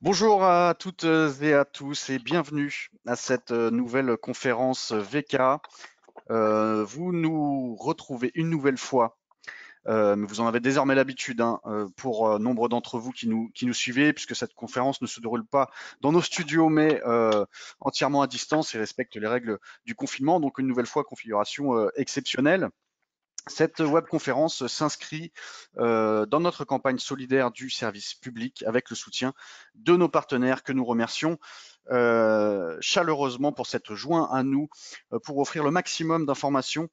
Bonjour à toutes et à tous et bienvenue à cette nouvelle conférence VK. Vous nous retrouvez une nouvelle fois, mais vous en avez désormais l'habitude pour nombre d'entre vous qui nous suivez, puisque cette conférence ne se déroule pas dans nos studios, mais entièrement à distance et respecte les règles du confinement. Donc une nouvelle fois, configuration exceptionnelle. Cette webconférence s'inscrit dans notre campagne solidaire du service public avec le soutien de nos partenaires que nous remercions chaleureusement pour s'être joints à nous pour offrir le maximum d'informations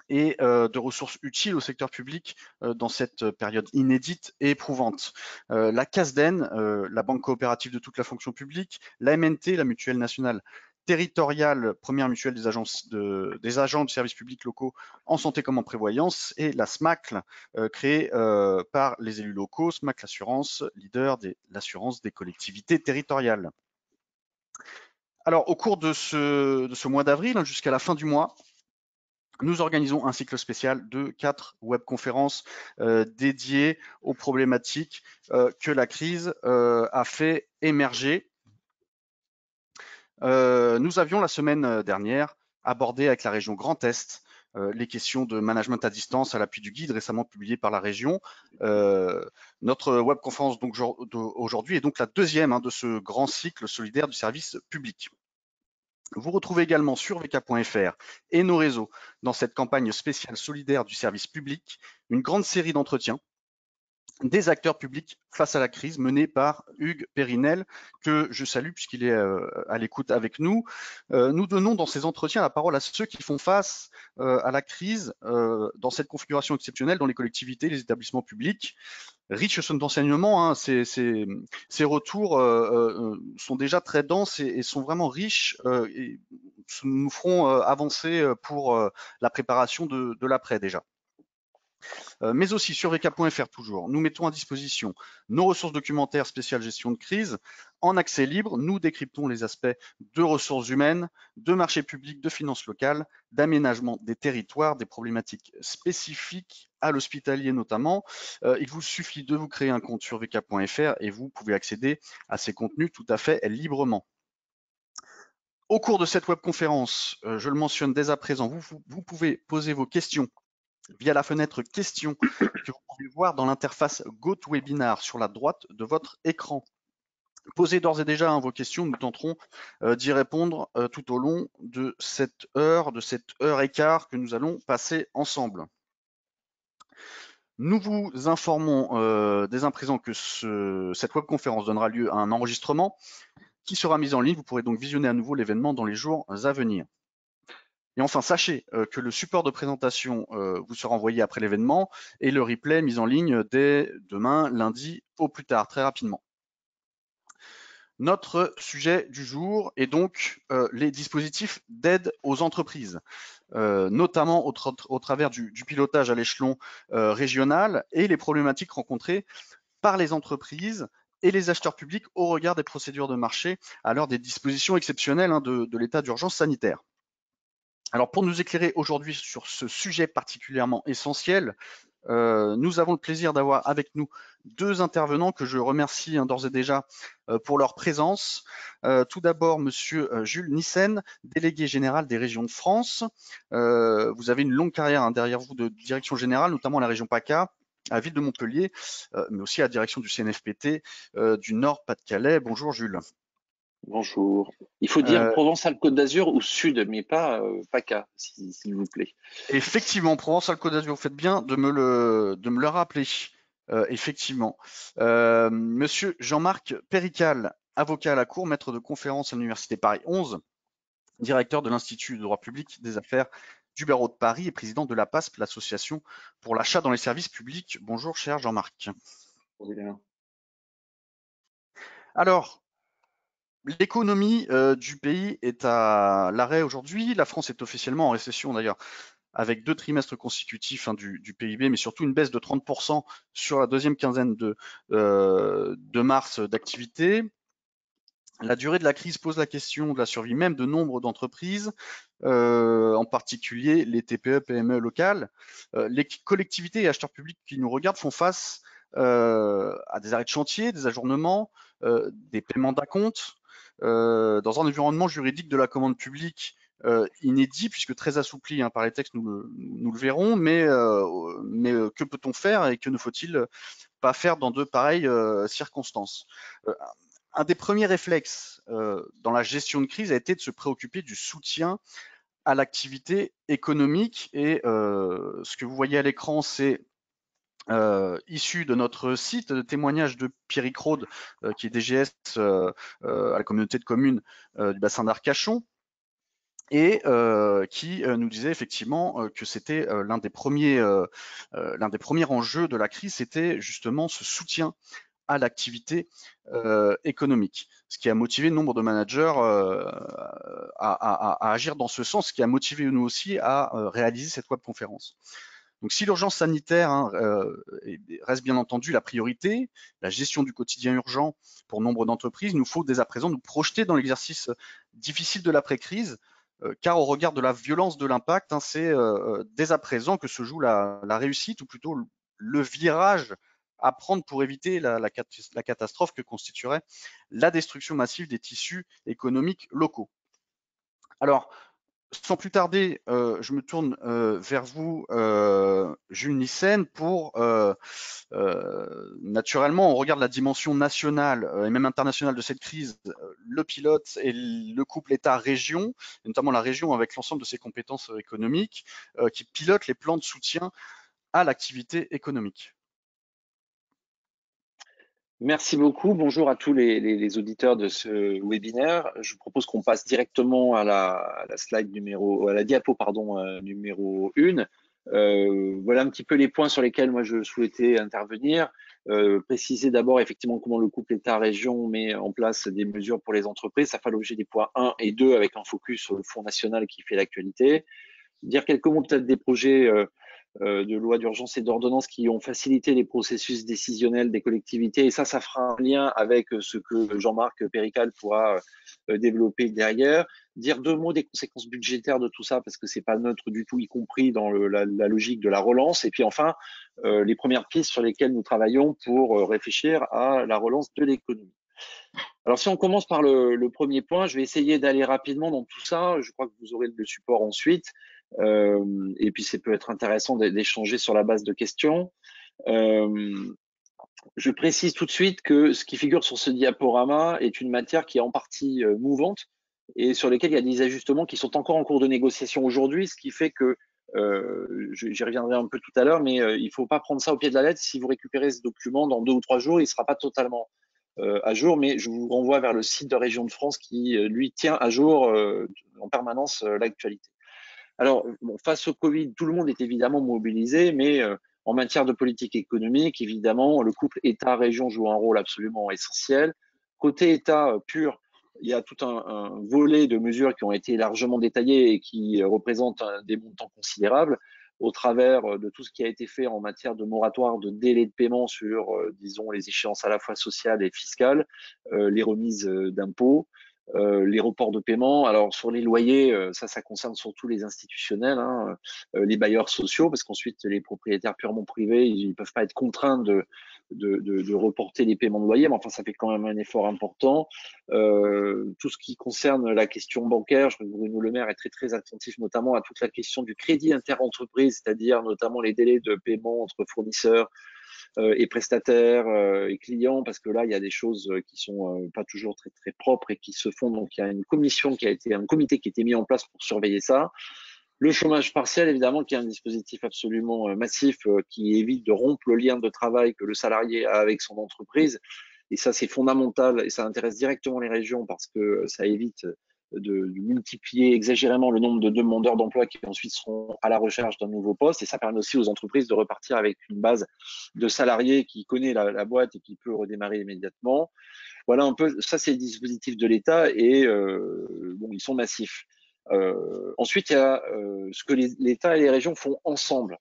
et de ressources utiles au secteur public dans cette période inédite et éprouvante. La CASDEN, la Banque coopérative de toute la fonction publique, la MNT, la Mutuelle nationale territoriale, première mutuelle des agents de services publics locaux en santé comme en prévoyance, et la SMACL, créée par les élus locaux, SMACL Assurance, leader de l'assurance des collectivités territoriales. Alors, au cours de ce mois d'avril, jusqu'à la fin du mois, nous organisons un cycle spécial de 4 webconférences dédiées aux problématiques que la crise a fait émerger. Nous avions la semaine dernière abordé avec la région Grand Est les questions de management à distance à l'appui du guide récemment publié par la région. Notre webconférence donc aujourd'hui est donc la deuxième de ce grand cycle solidaire du service public. Vous retrouvez également sur vk.fr et nos réseaux, dans cette campagne spéciale solidaire du service public, une grande série d'entretiens des acteurs publics face à la crise menée par Hugues Périnel, que je salue puisqu'il est à l'écoute avec nous. Nous donnons dans ces entretiens la parole à ceux qui font face à la crise dans cette configuration exceptionnelle dans les collectivités, les établissements publics. Riches d'enseignements, ces retours sont déjà très denses et sont vraiment riches et nous feront avancer pour la préparation de l'après déjà. Mais aussi sur vk.fr toujours, nous mettons à disposition nos ressources documentaires spéciales gestion de crise. En accès libre, nous décryptons les aspects de ressources humaines, de marché public, de finances locales, d'aménagement des territoires, des problématiques spécifiques à l'hospitalier notamment. Il vous suffit de vous créer un compte sur vk.fr et vous pouvez accéder à ces contenus tout à fait librement. Au cours de cette webconférence, je le mentionne dès à présent, vous pouvez poser vos questions via la fenêtre questions que vous pouvez voir dans l'interface GoToWebinar sur la droite de votre écran. Posez d'ores et déjà vos questions, nous tenterons d'y répondre tout au long de cette heure et quart que nous allons passer ensemble. Nous vous informons dès à présent que cette webconférence donnera lieu à un enregistrement qui sera mis en ligne. Vous pourrez donc visionner à nouveau l'événement dans les jours à venir. Et enfin, sachez que le support de présentation vous sera envoyé après l'événement et le replay mis en ligne dès demain, lundi, au plus tard, très rapidement. Notre sujet du jour est donc les dispositifs d'aide aux entreprises, notamment au travers du pilotage à l'échelon régional et les problématiques rencontrées par les entreprises et les acheteurs publics au regard des procédures de marché à l'heure des dispositions exceptionnelles de l'état d'urgence sanitaire. Alors pour nous éclairer aujourd'hui sur ce sujet particulièrement essentiel, nous avons le plaisir d'avoir avec nous deux intervenants que je remercie d'ores et déjà pour leur présence. Tout d'abord, Monsieur Jules Nissen, délégué général des régions de France. Vous avez une longue carrière derrière vous de direction générale, notamment à la région PACA, à la ville de Montpellier, mais aussi à la direction du CNFPT du Nord-Pas-de-Calais. Bonjour Jules. Bonjour. Il faut dire Euh, Provence-Alpes-Côte d'Azur ou Sud, mais pas PACA, s'il vous plaît. Effectivement, Provence-Alpes-Côte d'Azur, vous faites bien de me le rappeler. Effectivement. Monsieur Jean-Marc Pérical, avocat à la Cour, maître de conférence à l'Université Paris 11, directeur de l'Institut de droit public des affaires du barreau de Paris et président de l'APASP, l'association pour l'achat dans les services publics. Bonjour, cher Jean-Marc. Alors, l'économie du pays est à l'arrêt aujourd'hui. La France est officiellement en récession d'ailleurs, avec 2 trimestres consécutifs du PIB, mais surtout une baisse de 30% sur la deuxième quinzaine de mars d'activité. La durée de la crise pose la question de la survie même de nombre d'entreprises, en particulier les TPE, PME locales. Les collectivités et acheteurs publics qui nous regardent font face à des arrêts de chantier, des ajournements, des paiements d'acompte, dans un environnement juridique de la commande publique inédit, puisque très assoupli par les textes, nous le verrons, mais que peut-on faire et que ne faut-il pas faire dans de pareilles circonstances? Un des premiers réflexes dans la gestion de crise a été de se préoccuper du soutien à l'activité économique, et ce que vous voyez à l'écran, c'est issu de notre site de témoignage de Pierrick Rode, qui est DGS à la communauté de communes du bassin d'Arcachon, et qui nous disait effectivement que c'était l'un des premiers enjeux de la crise, c'était justement ce soutien à l'activité économique. Ce qui a motivé nombre de managers à agir dans ce sens, ce qui a motivé nous aussi à réaliser cette webconférence. Donc si l'urgence sanitaire reste bien entendu la priorité, la gestion du quotidien urgent pour nombre d'entreprises, il nous faut dès à présent nous projeter dans l'exercice difficile de l'après-crise, car au regard de la violence de l'impact, c'est dès à présent que se joue la réussite, ou plutôt le virage à prendre pour éviter la catastrophe que constituerait la destruction massive des tissus économiques locaux. Alors, sans plus tarder, je me tourne vers vous, Jules Nyssen, pour naturellement, on regarde la dimension nationale et même internationale de cette crise, le pilote et le couple État-région, notamment la région avec l'ensemble de ses compétences économiques, qui pilote les plans de soutien à l'activité économique. Merci beaucoup. Bonjour à tous les auditeurs de ce webinaire. Je vous propose qu'on passe directement à la slide numéro, à la diapo, pardon, numéro 1. Voilà un petit peu les points sur lesquels moi je souhaitais intervenir. Préciser d'abord effectivement comment le couple État-région met en place des mesures pour les entreprises. Ça fait l'objet des points 1 et 2 avec un focus sur le Fonds national qui fait l'actualité. Dire quelques mots peut-être des projets de loi d'urgence et d'ordonnance qui ont facilité les processus décisionnels des collectivités. Et ça fera un lien avec ce que Jean-Marc Pérical pourra développer derrière. Dire deux mots des conséquences budgétaires de tout ça, parce que c'est pas neutre du tout, y compris dans la logique de la relance. Et puis enfin, les premières pistes sur lesquelles nous travaillons pour réfléchir à la relance de l'économie. Alors, si on commence par le premier point, je vais essayer d'aller rapidement dans tout ça. Je crois que vous aurez le support ensuite. Et puis, ça peut être intéressant d'échanger sur la base de questions. Je précise tout de suite que ce qui figure sur ce diaporama est une matière qui est en partie mouvante et sur lesquelles il y a des ajustements qui sont encore en cours de négociation aujourd'hui, ce qui fait que j'y reviendrai un peu tout à l'heure, mais il ne faut pas prendre ça au pied de la lettre. Si vous récupérez ce document dans 2 ou 3 jours, il ne sera pas totalement à jour, mais je vous renvoie vers le site de Région de France qui, lui, tient à jour en permanence l'actualité. Alors, bon, face au Covid, tout le monde est évidemment mobilisé, mais en matière de politique économique, évidemment, le couple État-région joue un rôle absolument essentiel. Côté État pur, il y a tout un volet de mesures qui ont été largement détaillées et qui représentent des montants considérables au travers de tout ce qui a été fait en matière de moratoire de délai de paiement sur, disons, les échéances à la fois sociales et fiscales, les remises d'impôts, les reports de paiement. Alors sur les loyers, ça concerne surtout les institutionnels, les bailleurs sociaux, parce qu'ensuite les propriétaires purement privés, ils peuvent pas être contraints de reporter les paiements de loyer, mais enfin ça fait quand même un effort important. Tout ce qui concerne la question bancaire, je crois que Bruno Le Maire est très très attentif notamment à toute la question du crédit interentreprise, c'est-à-dire notamment les délais de paiement entre fournisseurs et prestataires et clients, parce que là, il y a des choses qui sont pas toujours très très propres et qui se font. Donc, il y a une commission un comité qui a été mis en place pour surveiller ça. Le chômage partiel, évidemment, qui est un dispositif absolument massif qui évite de rompre le lien de travail que le salarié a avec son entreprise. Et ça, c'est fondamental et ça intéresse directement les régions parce que ça évite de multiplier exagérément le nombre de demandeurs d'emploi qui ensuite seront à la recherche d'un nouveau poste. Et ça permet aussi aux entreprises de repartir avec une base de salariés qui connaît la boîte et qui peut redémarrer immédiatement. Voilà un peu, ça c'est les dispositifs de l'État et bon, ils sont massifs. Ensuite, il y a ce que l'État et les régions font ensemble.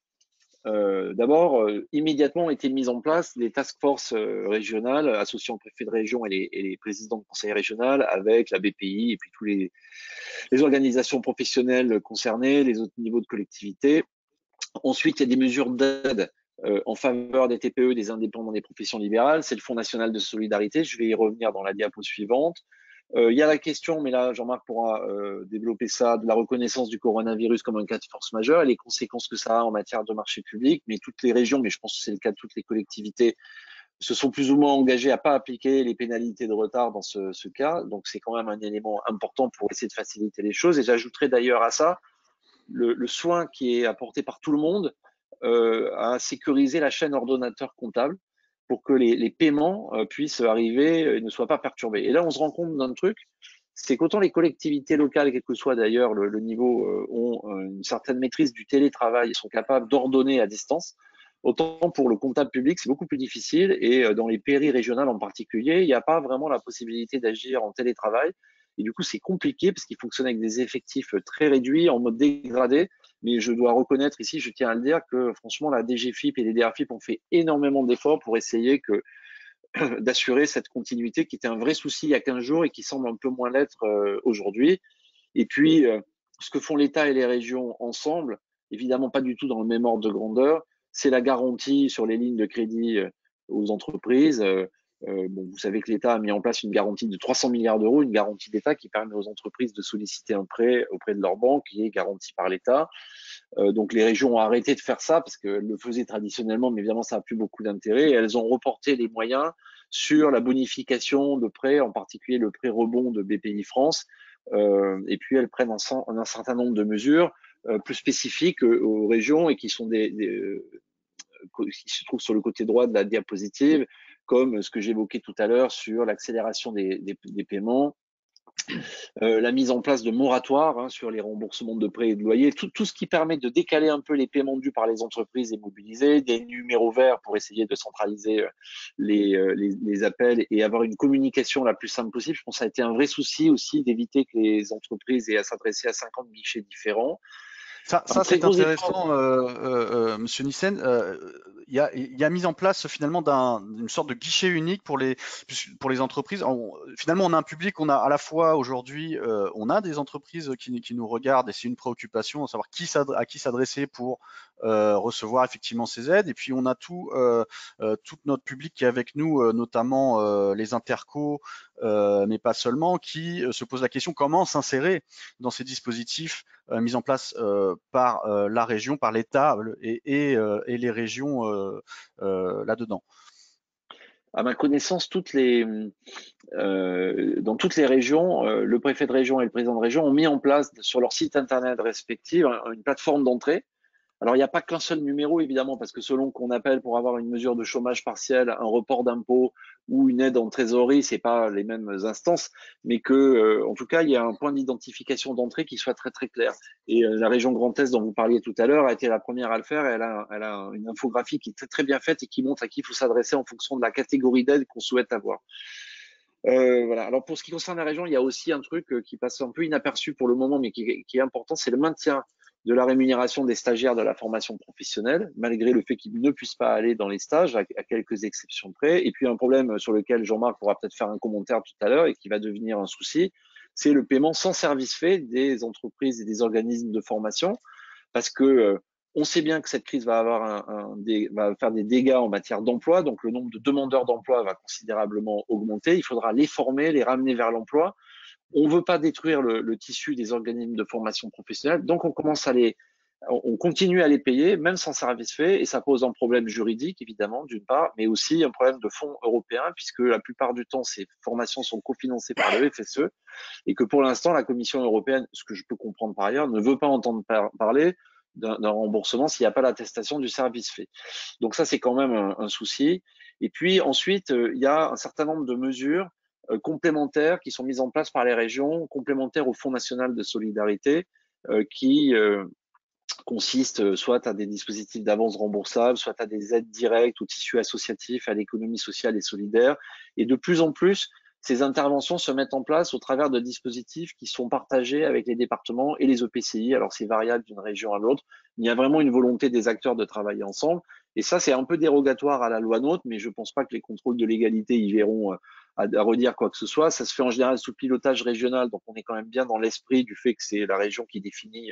D'abord, immédiatement ont été mises en place des task force régionales associant le préfet de région et les présidents de conseil régional avec la BPI et puis tous les organisations professionnelles concernées, les autres niveaux de collectivité. Ensuite, il y a des mesures d'aide en faveur des TPE, des indépendants, des professions libérales. C'est le Fonds national de solidarité. Je vais y revenir dans la diapo suivante. Il y a la question, mais là, Jean-Marc pourra développer ça, de la reconnaissance du coronavirus comme un cas de force majeure et les conséquences que ça a en matière de marché public. Mais toutes les régions, mais je pense que c'est le cas de toutes les collectivités, se sont plus ou moins engagées à pas appliquer les pénalités de retard dans ce cas. Donc, c'est quand même un élément important pour essayer de faciliter les choses. Et j'ajouterai d'ailleurs à ça le soin qui est apporté par tout le monde à sécuriser la chaîne ordonnateur comptable pour que les paiements puissent arriver et ne soient pas perturbés. Et là, on se rend compte d'un truc, c'est qu'autant les collectivités locales, quel que soit d'ailleurs le niveau, ont une certaine maîtrise du télétravail et sont capables d'ordonner à distance, autant pour le comptable public, c'est beaucoup plus difficile. Et dans les péri-régionales en particulier, il n'y a pas vraiment la possibilité d'agir en télétravail. Et du coup, c'est compliqué parce qu'il fonctionne avec des effectifs très réduits, en mode dégradé. Mais je dois reconnaître ici, je tiens à le dire, que franchement, la DGFiP et les DRFiP ont fait énormément d'efforts pour essayer d'assurer cette continuité qui était un vrai souci il y a 15 jours et qui semble un peu moins l'être aujourd'hui. Et puis, ce que font l'État et les régions ensemble, évidemment pas du tout dans le même ordre de grandeur, c'est la garantie sur les lignes de crédit aux entreprises. Bon, vous savez que l'État a mis en place une garantie de 300 milliards d'euros, une garantie d'État qui permet aux entreprises de solliciter un prêt auprès de leur banque qui est garanti par l'État. Donc les régions ont arrêté de faire ça parce qu'elles le faisaient traditionnellement, mais évidemment ça n'a plus beaucoup d'intérêt. Et elles ont reporté les moyens sur la bonification de prêts, en particulier le prêt rebond de BPI France. Et puis elles prennent un certain nombre de mesures plus spécifiques aux régions et qui sont qui se trouvent sur le côté droit de la diapositive, comme ce que j'évoquais tout à l'heure sur l'accélération des paiements, la mise en place de moratoires sur les remboursements de prêts et de loyers, tout ce qui permet de décaler un peu les paiements dus par les entreprises et mobiliser, des numéros verts pour essayer de centraliser les appels et avoir une communication la plus simple possible. Je pense que ça a été un vrai souci aussi d'éviter que les entreprises aient à s'adresser à 50 guichets différents. Ça, Un très c'est gros effort. intéressant, Monsieur Nissen. Il y a mise en place finalement d'une sorte de guichet unique pour les entreprises. Finalement, on a un public, on a à la fois aujourd'hui, on a des entreprises qui nous regardent et c'est une préoccupation, de savoir à qui s'adresser pour recevoir effectivement ces aides. Et puis on a tout notre public qui est avec nous, notamment les intercos, mais pas seulement, qui se pose la question comment s'insérer dans ces dispositifs mis en place par la région, par l'État et les régions là-dedans. À ma connaissance, dans toutes les régions, le préfet de région et le président de région ont mis en place sur leur site internet respectif une plateforme d'entrée. Alors, il n'y a pas qu'un seul numéro, évidemment, parce que selon qu'on appelle pour avoir une mesure de chômage partiel, un report d'impôt ou une aide en trésorerie, c'est pas les mêmes instances, mais en tout cas, il y a un point d'identification d'entrée qui soit très, très clair. Et la région Grand Est dont vous parliez tout à l'heure a été la première à le faire. Et elle a une infographie qui est très, très bien faite et qui montre à qui il faut s'adresser en fonction de la catégorie d'aide qu'on souhaite avoir. Voilà. Alors pour ce qui concerne la région, il y a aussi un truc qui passe un peu inaperçu pour le moment, mais qui est important, c'est le maintien de la rémunération des stagiaires de la formation professionnelle, malgré le fait qu'ils ne puissent pas aller dans les stages, à quelques exceptions près. Et puis un problème sur lequel Jean-Marc pourra peut-être faire un commentaire tout à l'heure et qui va devenir un souci, c'est le paiement sans service fait des entreprises et des organismes de formation, parce que on sait bien que cette crise va va faire des dégâts en matière d'emploi, donc le nombre de demandeurs d'emploi va considérablement augmenter. Il faudra les former, les ramener vers l'emploi. On ne veut pas détruire le tissu des organismes de formation professionnelle, donc on continue à les payer, même sans service fait, et ça pose un problème juridique, évidemment, d'une part, mais aussi un problème de fonds européens, puisque la plupart du temps, ces formations sont cofinancées par le FSE, et que pour l'instant, la Commission européenne, ce que je peux comprendre par ailleurs, ne veut pas entendre parler d'un remboursement s'il n'y a pas l'attestation du service fait. Donc ça, c'est quand même un souci. Et puis ensuite, il y a un certain nombre de mesures complémentaires qui sont mises en place par les régions, complémentaires au Fonds national de solidarité, qui consistent soit à des dispositifs d'avance remboursables, soit à des aides directes au tissu associatif, à l'économie sociale et solidaire. Et de plus en plus, ces interventions se mettent en place au travers de dispositifs qui sont partagés avec les départements et les EPCI. Alors, c'est variable d'une région à l'autre. Il y a vraiment une volonté des acteurs de travailler ensemble. Et ça, c'est un peu dérogatoire à la loi NOTRe, mais je ne pense pas que les contrôles de légalité y verront à redire quoi que ce soit. Ça se fait en général sous pilotage régional, donc on est quand même bien dans l'esprit du fait que c'est la région qui définit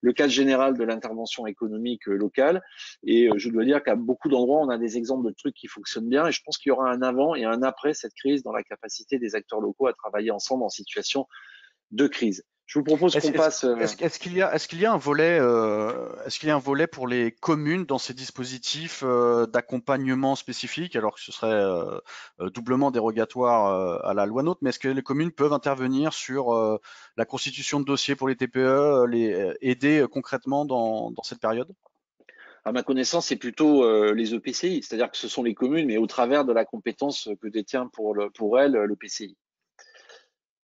le cadre général de l'intervention économique locale. Et je dois dire qu'à beaucoup d'endroits, on a des exemples de trucs qui fonctionnent bien. Et je pense qu'il y aura un avant et un après cette crise dans la capacité des acteurs locaux à travailler ensemble en situation de crise. Je vous propose qu'on passe. Est-ce qu'il y a un volet, pour les communes dans ces dispositifs d'accompagnement spécifiques, alors que ce serait doublement dérogatoire à la loi NOTRe, mais est-ce que les communes peuvent intervenir sur la constitution de dossiers pour les TPE, aider concrètement dans cette période? À ma connaissance, c'est plutôt les EPCI, c'est-à-dire que ce sont les communes, mais au travers de la compétence que détient pour elles l'EPCI.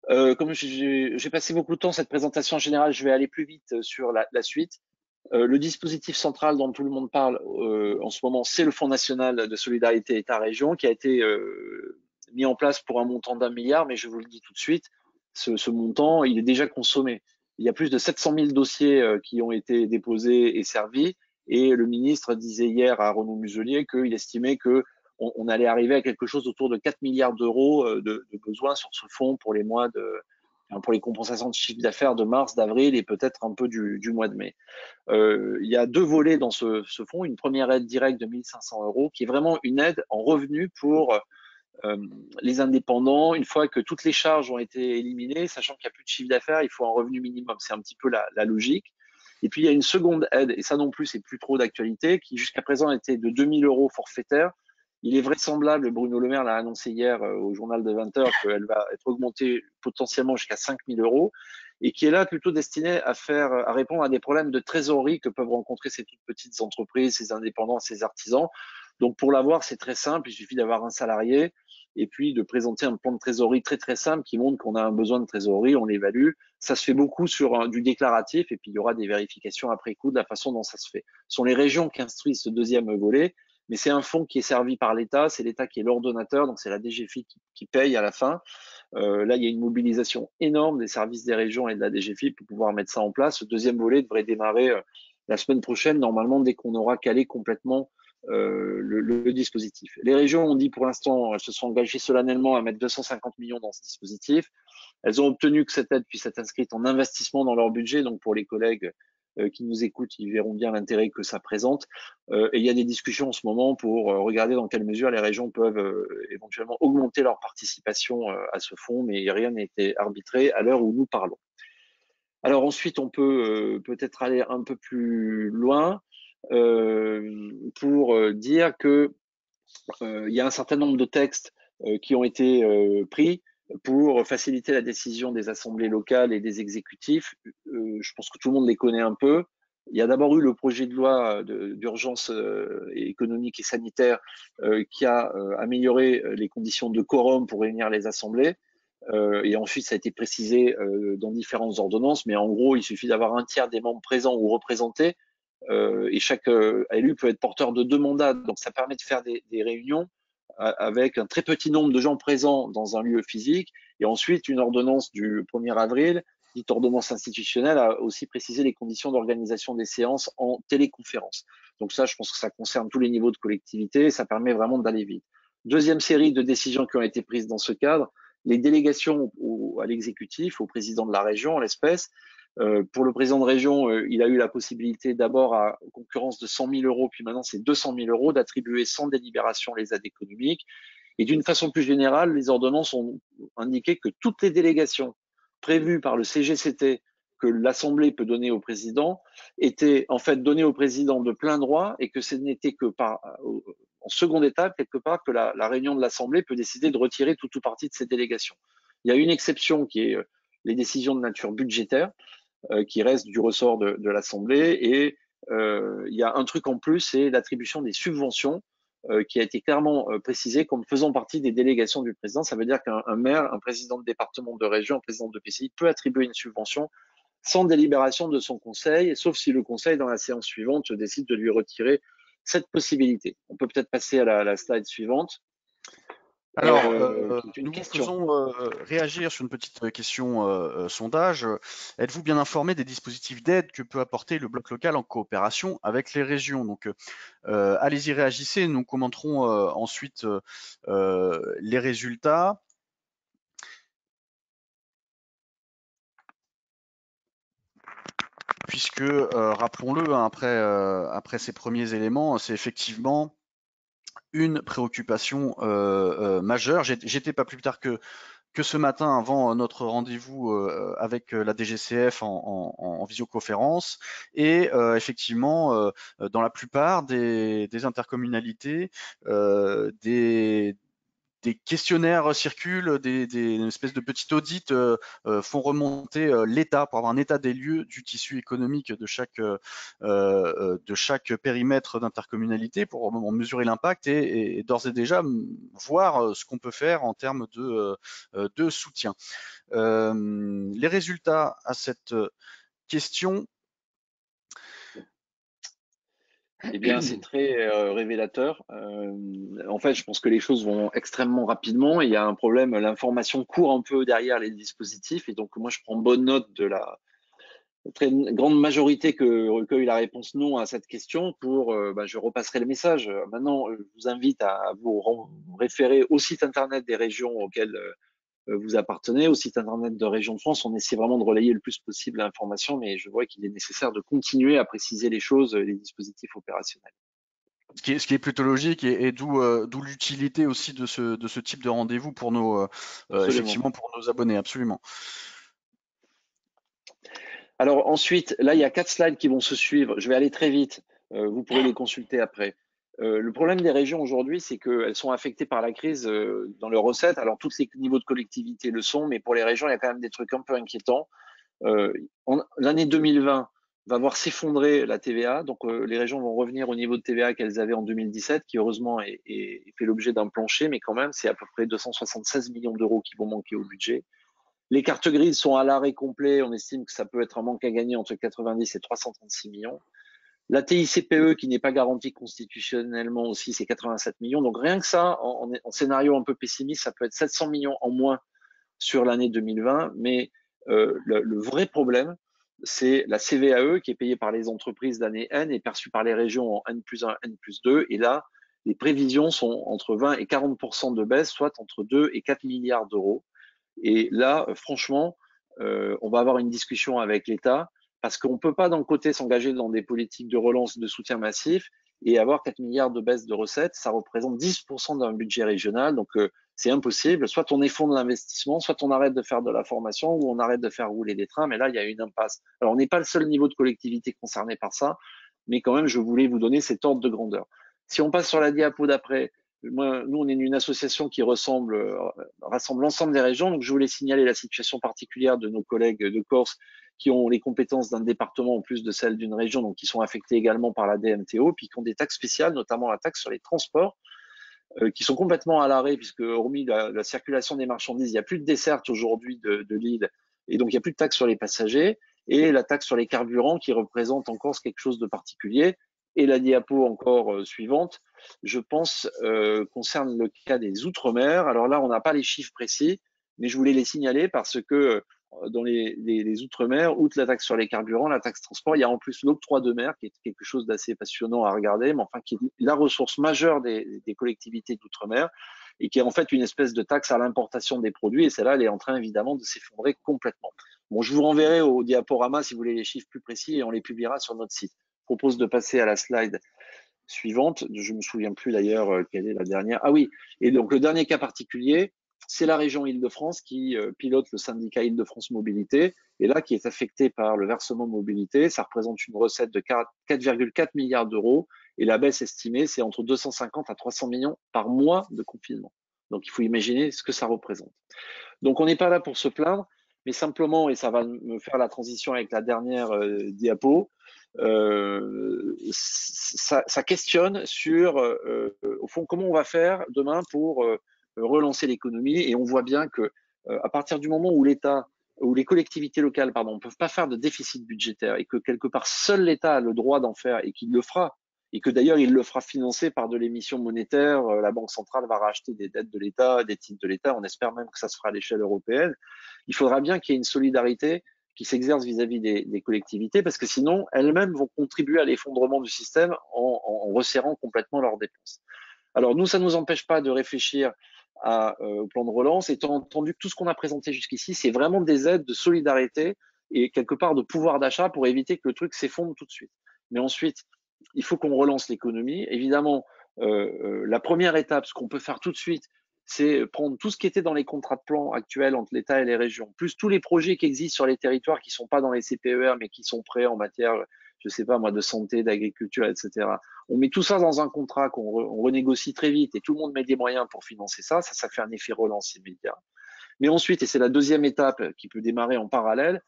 Comme j'ai passé beaucoup de temps cette présentation en général, je vais aller plus vite sur la suite. Le dispositif central dont tout le monde parle en ce moment, c'est le Fonds national de solidarité État-région qui a été mis en place pour un montant d'1 milliard, mais je vous le dis tout de suite, ce montant, il est déjà consommé. Il y a plus de 700 000 dossiers qui ont été déposés et servis, et le ministre disait hier à Renaud Muselier qu'il estimait que on allait arriver à quelque chose autour de 4 milliards d'euros de besoins sur ce fonds pour les mois pour les compensations de chiffre d'affaires de mars, d'avril et peut-être un peu du mois de mai. Il y a deux volets dans ce fonds. Une première aide directe de 1 500 euros qui est vraiment une aide en revenu pour les indépendants. Une fois que toutes les charges ont été éliminées, sachant qu'il n'y a plus de chiffre d'affaires, il faut un revenu minimum. C'est un petit peu la logique. Et puis il y a une seconde aide, et ça non plus, c'est plus trop d'actualité, qui jusqu'à présent était de 2 000 euros forfaitaires. Il est vraisemblable, Bruno Le Maire l'a annoncé hier au journal de 20 heures, qu'elle va être augmentée potentiellement jusqu'à 5 000 euros et qui est là plutôt destinée à répondre à des problèmes de trésorerie que peuvent rencontrer ces toutes petites entreprises, ces indépendants, ces artisans. Donc pour l'avoir, c'est très simple, il suffit d'avoir un salarié et puis de présenter un plan de trésorerie très très simple qui montre qu'on a un besoin de trésorerie, on l'évalue. Ça se fait beaucoup sur du déclaratif et puis il y aura des vérifications après coup de la façon dont ça se fait. Ce sont les régions qui instruisent ce deuxième volet, mais c'est un fonds qui est servi par l'État, c'est l'État qui est l'ordonnateur, donc c'est la DGFiP qui paye à la fin. Là, il y a une mobilisation énorme des services des régions et de la DGFiP pour pouvoir mettre ça en place. Ce deuxième volet devrait démarrer la semaine prochaine, normalement, dès qu'on aura calé complètement le dispositif. Les régions ont dit pour l'instant, elles se sont engagées solennellement à mettre 250 millions dans ce dispositif. Elles ont obtenu que cette aide puisse être inscrite en investissement dans leur budget. Donc pour les collègues qui nous écoutent, ils verront bien l'intérêt que ça présente. Et il y a des discussions en ce moment pour regarder dans quelle mesure les régions peuvent éventuellement augmenter leur participation à ce fonds, mais rien n'a été arbitré à l'heure où nous parlons. Alors ensuite, on peut peut-être aller un peu plus loin pour dire que il y a un certain nombre de textes qui ont été pris pour faciliter la décision des assemblées locales et des exécutifs. Je pense que tout le monde les connaît un peu. Il y a d'abord eu le projet de loi d'urgence économique et sanitaire qui a amélioré les conditions de quorum pour réunir les assemblées. Et ensuite, ça a été précisé dans différentes ordonnances, mais en gros, il suffit d'avoir un tiers des membres présents ou représentés, et chaque élu peut être porteur de 2 mandats. Donc, ça permet de faire des réunions avec un très petit nombre de gens présents dans un lieu physique. Et ensuite, une ordonnance du 1er avril, dite ordonnance institutionnelle, a aussi précisé les conditions d'organisation des séances en téléconférence. Donc ça, je pense que ça concerne tous les niveaux de collectivité et ça permet vraiment d'aller vite. Deuxième série de décisions qui ont été prises dans ce cadre, les délégations à l'exécutif, au président de la région en l'espèce. Pour le président de région, il a eu la possibilité d'abord à concurrence de 100 000 euros, puis maintenant c'est 200 000 euros d'attribuer sans délibération les aides économiques. Et d'une façon plus générale, les ordonnances ont indiqué que toutes les délégations prévues par le CGCT que l'Assemblée peut donner au président étaient en fait données au président de plein droit et que ce n'était que en seconde étape, quelque part, que la réunion de l'Assemblée peut décider de retirer tout ou partie de ces délégations. Il y a une exception qui est les décisions de nature budgétaire, qui reste du ressort de l'Assemblée. Et il y a un truc en plus, c'est l'attribution des subventions qui a été clairement précisé comme faisant partie des délégations du président. Ça veut dire qu'un maire, un président de département, de région, un président de PCI peut attribuer une subvention sans délibération de son conseil, sauf si le conseil, dans la séance suivante, décide de lui retirer cette possibilité. On peut peut-être passer à la slide suivante. Alors, Une nous vous question. faisons réagir sur une petite question sondage. Êtes-vous bien informé des dispositifs d'aide que peut apporter le bloc local en coopération avec les régions? Donc, allez-y, réagissez. Nous commenterons ensuite les résultats. puisque, rappelons-le, hein, après ces premiers éléments, c'est effectivement une préoccupation majeure. J'étais pas plus tard que ce matin avant notre rendez-vous avec la DGCF en visioconférence, et effectivement dans la plupart des intercommunalités, des questionnaires circulent, une espèce de petit audit font remonter l'état pour avoir un état des lieux du tissu économique de chaque périmètre d'intercommunalité pour mesurer l'impact et d'ores et déjà voir ce qu'on peut faire en termes de soutien. Les résultats à cette question. Eh bien, c'est très révélateur. En fait, je pense que les choses vont extrêmement rapidement. Il y a un problème, l'information court un peu derrière les dispositifs. Et donc, moi, je prends bonne note de la très grande majorité que recueille la réponse non à cette question. Je repasserai le message. Maintenant, je vous invite à vous référer au site internet des régions auxquelles vous appartenez, au site internet de Région de France. On essaie vraiment de relayer le plus possible l'information, mais je vois qu'il est nécessaire de continuer à préciser les choses, les dispositifs opérationnels. Ce qui est plutôt logique, et d'où l'utilité aussi de ce type de rendez-vous pour effectivement pour nos abonnés, absolument. Alors ensuite, là, il y a 4 slides qui vont se suivre. Je vais aller très vite. Vous pourrez les consulter après. Le problème des régions aujourd'hui, c'est qu'elles sont affectées par la crise dans leurs recettes. Alors, tous les niveaux de collectivité le sont, mais pour les régions, il y a quand même des trucs un peu inquiétants. L'année 2020 va voir s'effondrer la TVA. Donc, les régions vont revenir au niveau de TVA qu'elles avaient en 2017, qui heureusement fait l'objet d'un plancher, mais quand même, c'est à peu près 276 millions d'euros qui vont manquer au budget. Les cartes grises sont à l'arrêt complet. On estime que ça peut être un manque à gagner entre 90 et 336 millions. La TICPE, qui n'est pas garantie constitutionnellement aussi, c'est 87 millions. Donc rien que ça, en scénario un peu pessimiste, ça peut être 700 millions en moins sur l'année 2020. Mais le vrai problème, c'est la CVAE qui est payée par les entreprises d'année N et perçue par les régions en N+1, N+2. Et là, les prévisions sont entre 20 et 40% de baisse, soit entre 2 et 4 milliards d'euros. Et là, franchement, on va avoir une discussion avec l'État parce qu'on ne peut pas d'un côté s'engager dans des politiques de relance de soutien massif et avoir 4 milliards de baisse de recettes. Ça représente 10% d'un budget régional. Donc, c'est impossible. Soit on effondre l'investissement, soit on arrête de faire de la formation ou on arrête de faire rouler des trains. Mais là, il y a une impasse. Alors, on n'est pas le seul niveau de collectivité concerné par ça, mais quand même, je voulais vous donner cet ordre de grandeur. Si on passe sur la diapo d'après, nous, on est une association qui rassemble l'ensemble des régions. Donc, je voulais signaler la situation particulière de nos collègues de Corse qui ont les compétences d'un département en plus de celles d'une région, donc qui sont affectés également par la DMTO, puis qui ont des taxes spéciales, notamment la taxe sur les transports, qui sont complètement à l'arrêt, puisque hormis la circulation des marchandises, il n'y a plus de desserte aujourd'hui de l'île, et donc il n'y a plus de taxe sur les passagers, et la taxe sur les carburants qui représente encore quelque chose de particulier. Et la diapo encore suivante, je pense, concerne le cas des Outre-mer. Alors là, on n'a pas les chiffres précis, mais je voulais les signaler parce que dans les Outre-mer, outre la taxe sur les carburants, la taxe transport, il y a en plus l'octroi de mer, qui est quelque chose d'assez passionnant à regarder, mais enfin qui est la ressource majeure des collectivités d'Outre-mer et qui est en fait une espèce de taxe à l'importation des produits. Et celle-là, elle est en train évidemment de s'effondrer complètement. Bon, je vous renverrai au diaporama si vous voulez les chiffres plus précis et on les publiera sur notre site. Je propose de passer à la slide suivante. Je me souviens plus d'ailleurs quelle est la dernière. Ah oui, et donc le dernier cas particulier, c'est la région Île-de-France qui pilote le syndicat Île-de-France Mobilité et là qui est affecté par le versement mobilité. Ça représente une recette de 4,4 milliards d'euros et la baisse estimée, c'est entre 250 à 300 millions par mois de confinement. Donc il faut imaginer ce que ça représente. Donc on n'est pas là pour se plaindre, mais simplement, et ça va me faire la transition avec la dernière diapo, ça questionne sur, au fond, comment on va faire demain pour relancer l'économie. Et on voit bien que à partir du moment où l'État, où les collectivités locales, pardon, ne peuvent pas faire de déficit budgétaire et que quelque part seul l'État a le droit d'en faire et qu'il le fera, et que d'ailleurs il le fera financer par de l'émission monétaire, la Banque centrale va racheter des dettes de l'État, des titres de l'État, on espère même que ça se fera à l'échelle européenne. Il faudra bien qu'il y ait une solidarité qui s'exerce vis-à-vis des collectivités, parce que sinon, elles-mêmes vont contribuer à l'effondrement du système en resserrant complètement leurs dépenses. Alors nous, ça ne nous empêche pas de réfléchir au plan de relance, étant entendu que tout ce qu'on a présenté jusqu'ici, c'est vraiment des aides de solidarité et quelque part de pouvoir d'achat pour éviter que le truc s'effondre tout de suite. Mais ensuite, il faut qu'on relance l'économie. Évidemment, la première étape, ce qu'on peut faire tout de suite, c'est prendre tout ce qui était dans les contrats de plan actuels entre l'État et les régions, plus tous les projets qui existent sur les territoires qui ne sont pas dans les CPER, mais qui sont prêts en matière, je ne sais pas moi, de santé, d'agriculture, etc. On met tout ça dans un contrat qu'on renégocie très vite et tout le monde met des moyens pour financer ça. Ça fait un effet relance immédiat. Mais ensuite, et c'est la deuxième étape qui peut démarrer en parallèle,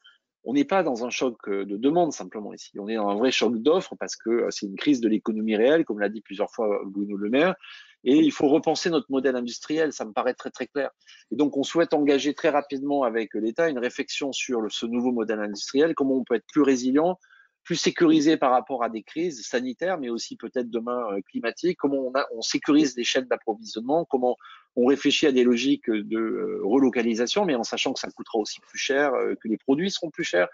on n'est pas dans un choc de demande simplement ici. On est dans un vrai choc d'offres parce que c'est une crise de l'économie réelle, comme l'a dit plusieurs fois Bruno Le Maire, et il faut repenser notre modèle industriel. Ça me paraît très très clair. Et donc, on souhaite engager très rapidement avec l'État une réflexion sur ce nouveau modèle industriel, comment on peut être plus résilient, plus sécurisé par rapport à des crises sanitaires, mais aussi peut-être demain climatiques, comment on sécurise les chaînes d'approvisionnement, comment on réfléchit à des logiques de relocalisation, mais en sachant que ça coûtera aussi plus cher, que les produits seront plus chers.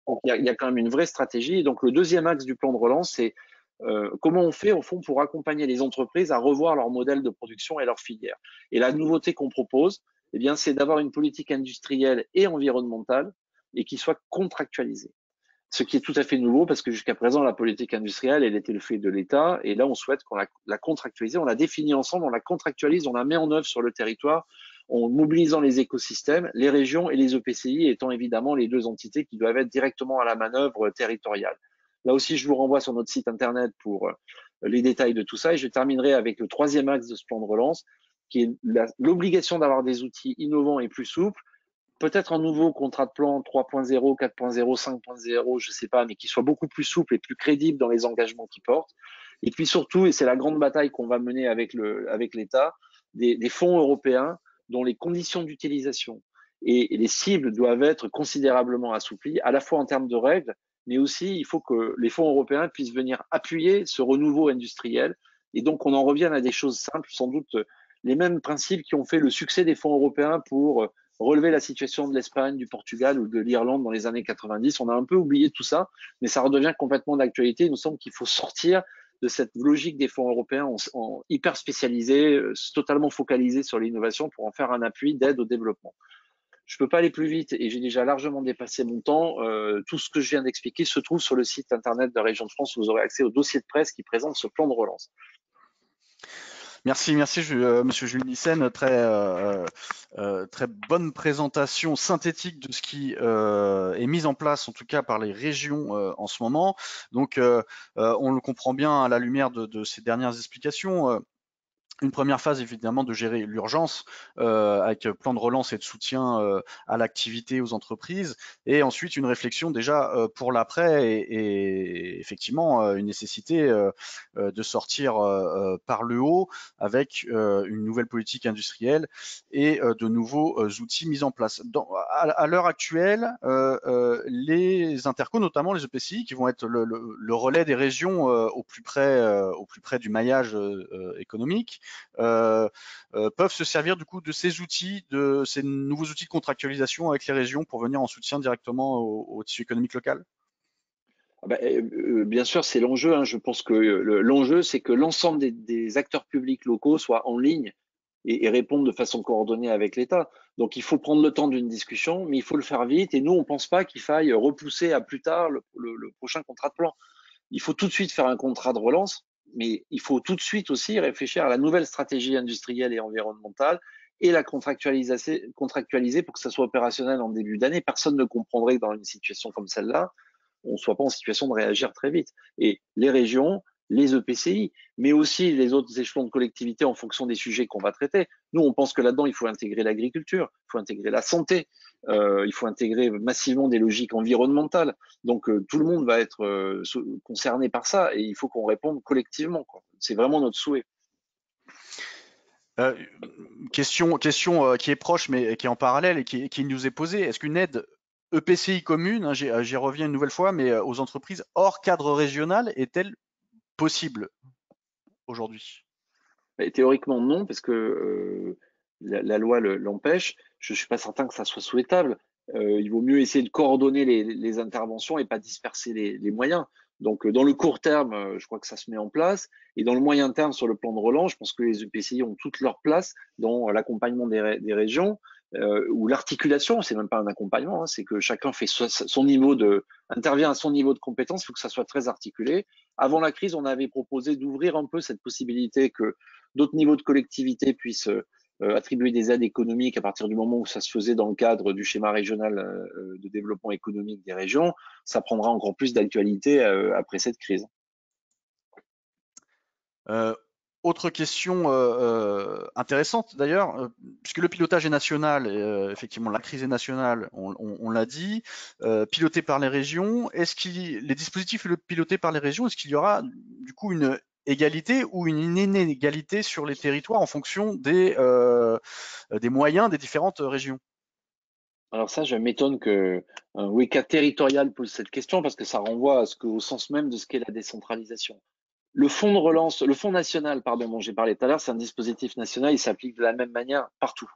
Donc il y a quand même une vraie stratégie. Et donc le deuxième axe du plan de relance, c'est comment on fait au fond pour accompagner les entreprises à revoir leur modèle de production et leur filière. Et la nouveauté qu'on propose, eh bien, c'est d'avoir une politique industrielle et environnementale et qui soit contractualisée. Ce qui est tout à fait nouveau parce que jusqu'à présent, la politique industrielle, elle était le fait de l'État. Et là, on souhaite qu'on la contractualise. On la définit ensemble, on la contractualise, on la met en œuvre sur le territoire en mobilisant les écosystèmes, les régions et les EPCI étant évidemment les deux entités qui doivent être directement à la manœuvre territoriale. Là aussi, je vous renvoie sur notre site internet pour les détails de tout ça. Et je terminerai avec le troisième axe de ce plan de relance, qui est l'obligation d'avoir des outils innovants et plus souples, peut-être un nouveau contrat de plan 3.0, 4.0, 5.0, je ne sais pas, mais qui soit beaucoup plus souple et plus crédible dans les engagements qu'il porte. Et puis surtout, et c'est la grande bataille qu'on va mener avec l'État, des fonds européens dont les conditions d'utilisation et les cibles doivent être considérablement assouplies, à la fois en termes de règles, mais aussi il faut que les fonds européens puissent venir appuyer ce renouveau industriel. Et donc, on en revienne à des choses simples, sans doute les mêmes principes qui ont fait le succès des fonds européens pour relever la situation de l'Espagne, du Portugal ou de l'Irlande dans les années 90. On a un peu oublié tout ça, mais ça redevient complètement d'actualité. Il nous semble qu'il faut sortir de cette logique des fonds européens en hyper spécialisés, totalement focalisés sur l'innovation pour en faire un appui d'aide au développement. Je ne peux pas aller plus vite et j'ai déjà largement dépassé mon temps. Tout ce que je viens d'expliquer se trouve sur le site internet de la région de France où vous aurez accès au dossier de presse qui présente ce plan de relance. Merci, Monsieur Jules Nissen. Très bonne présentation synthétique de ce qui est mis en place, en tout cas par les régions en ce moment. Donc, on le comprend bien à la lumière de ces dernières explications. Une première phase, évidemment, de gérer l'urgence avec plan de relance et de soutien à l'activité, aux entreprises. Et ensuite, une réflexion déjà pour l'après et effectivement, une nécessité de sortir par le haut avec une nouvelle politique industrielle et de nouveaux outils mis en place. À l'heure actuelle, les intercos, notamment les EPCI, qui vont être le relais des régions au plus près du maillage économique, peuvent se servir du coup de ces outils, de ces nouveaux outils de contractualisation avec les régions pour venir en soutien directement au tissu économique local? Bien sûr, c'est l'enjeu. Hein. Je pense que l'enjeu, c'est que l'ensemble des acteurs publics locaux soient en ligne et répondent de façon coordonnée avec l'État. Donc, il faut prendre le temps d'une discussion, mais il faut le faire vite. Et nous, on ne pense pas qu'il faille repousser à plus tard le prochain contrat de plan. Il faut tout de suite faire un contrat de relance, mais il faut tout de suite aussi réfléchir à la nouvelle stratégie industrielle et environnementale et la contractualiser pour que ça soit opérationnel en début d'année. Personne ne comprendrait que dans une situation comme celle-là, on ne soit pas en situation de réagir très vite. Et les régions, les EPCI, mais aussi les autres échelons de collectivité en fonction des sujets qu'on va traiter. Nous, on pense que là-dedans, il faut intégrer l'agriculture, il faut intégrer la santé, il faut intégrer massivement des logiques environnementales. Donc, tout le monde va être concerné par ça et il faut qu'on réponde collectivement. C'est vraiment notre souhait. Question qui est proche mais qui est en parallèle et qui nous est posée. Est-ce qu'une aide EPCI commune, hein, j'y reviens une nouvelle fois, mais aux entreprises hors cadre régional est-elle possible aujourd'hui? Théoriquement, non, parce que la loi l'empêche. Je ne suis pas certain que ça soit souhaitable. Il vaut mieux essayer de coordonner les interventions et pas disperser les moyens. Donc, dans le court terme, je crois que ça se met en place. Et dans le moyen terme, sur le plan de relance, je pense que les EPCI ont toute leur place dans l'accompagnement des régions. ou l'articulation, c'est même pas un accompagnement, hein, c'est que chacun fait intervient à son niveau de compétence, il faut que ça soit très articulé. Avant la crise, on avait proposé d'ouvrir un peu cette possibilité que d'autres niveaux de collectivité puissent attribuer des aides économiques à partir du moment où ça se faisait dans le cadre du schéma régional de développement économique des régions. Ça prendra encore plus d'actualité après cette crise. Autre question intéressante d'ailleurs, puisque le pilotage est national, effectivement la crise est nationale, on l'a dit, piloté par les régions, les dispositifs pilotés par les régions, est-ce qu'il y aura du coup une égalité ou une inégalité sur les territoires en fonction des moyens des différentes régions? Alors ça, je m'étonne que un WECA territorial pose cette question parce que ça renvoie au sens même de ce qu'est la décentralisation. Le fonds de relance, le fonds national, pardon, dont j'ai parlé tout à l'heure, c'est un dispositif national, il s'applique de la même manière partout.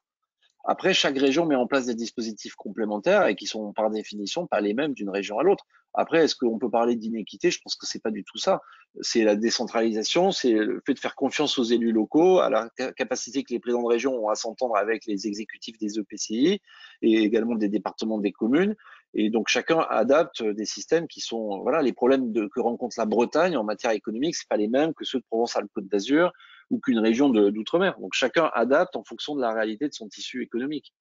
Après, chaque région met en place des dispositifs complémentaires et qui sont par définition pas les mêmes d'une région à l'autre. Après, est-ce qu'on peut parler d'inéquité? Je pense que c'est pas du tout ça. C'est la décentralisation, c'est le fait de faire confiance aux élus locaux, à la capacité que les présidents de région ont à s'entendre avec les exécutifs des EPCI et également des départements des communes. Et donc chacun adapte des systèmes qui sont, voilà, les problèmes que rencontre la Bretagne en matière économique, c'est pas les mêmes que ceux de Provence-Alpes-Côte d'Azur ou qu'une région d'outre-mer. Donc chacun adapte en fonction de la réalité de son tissu économique.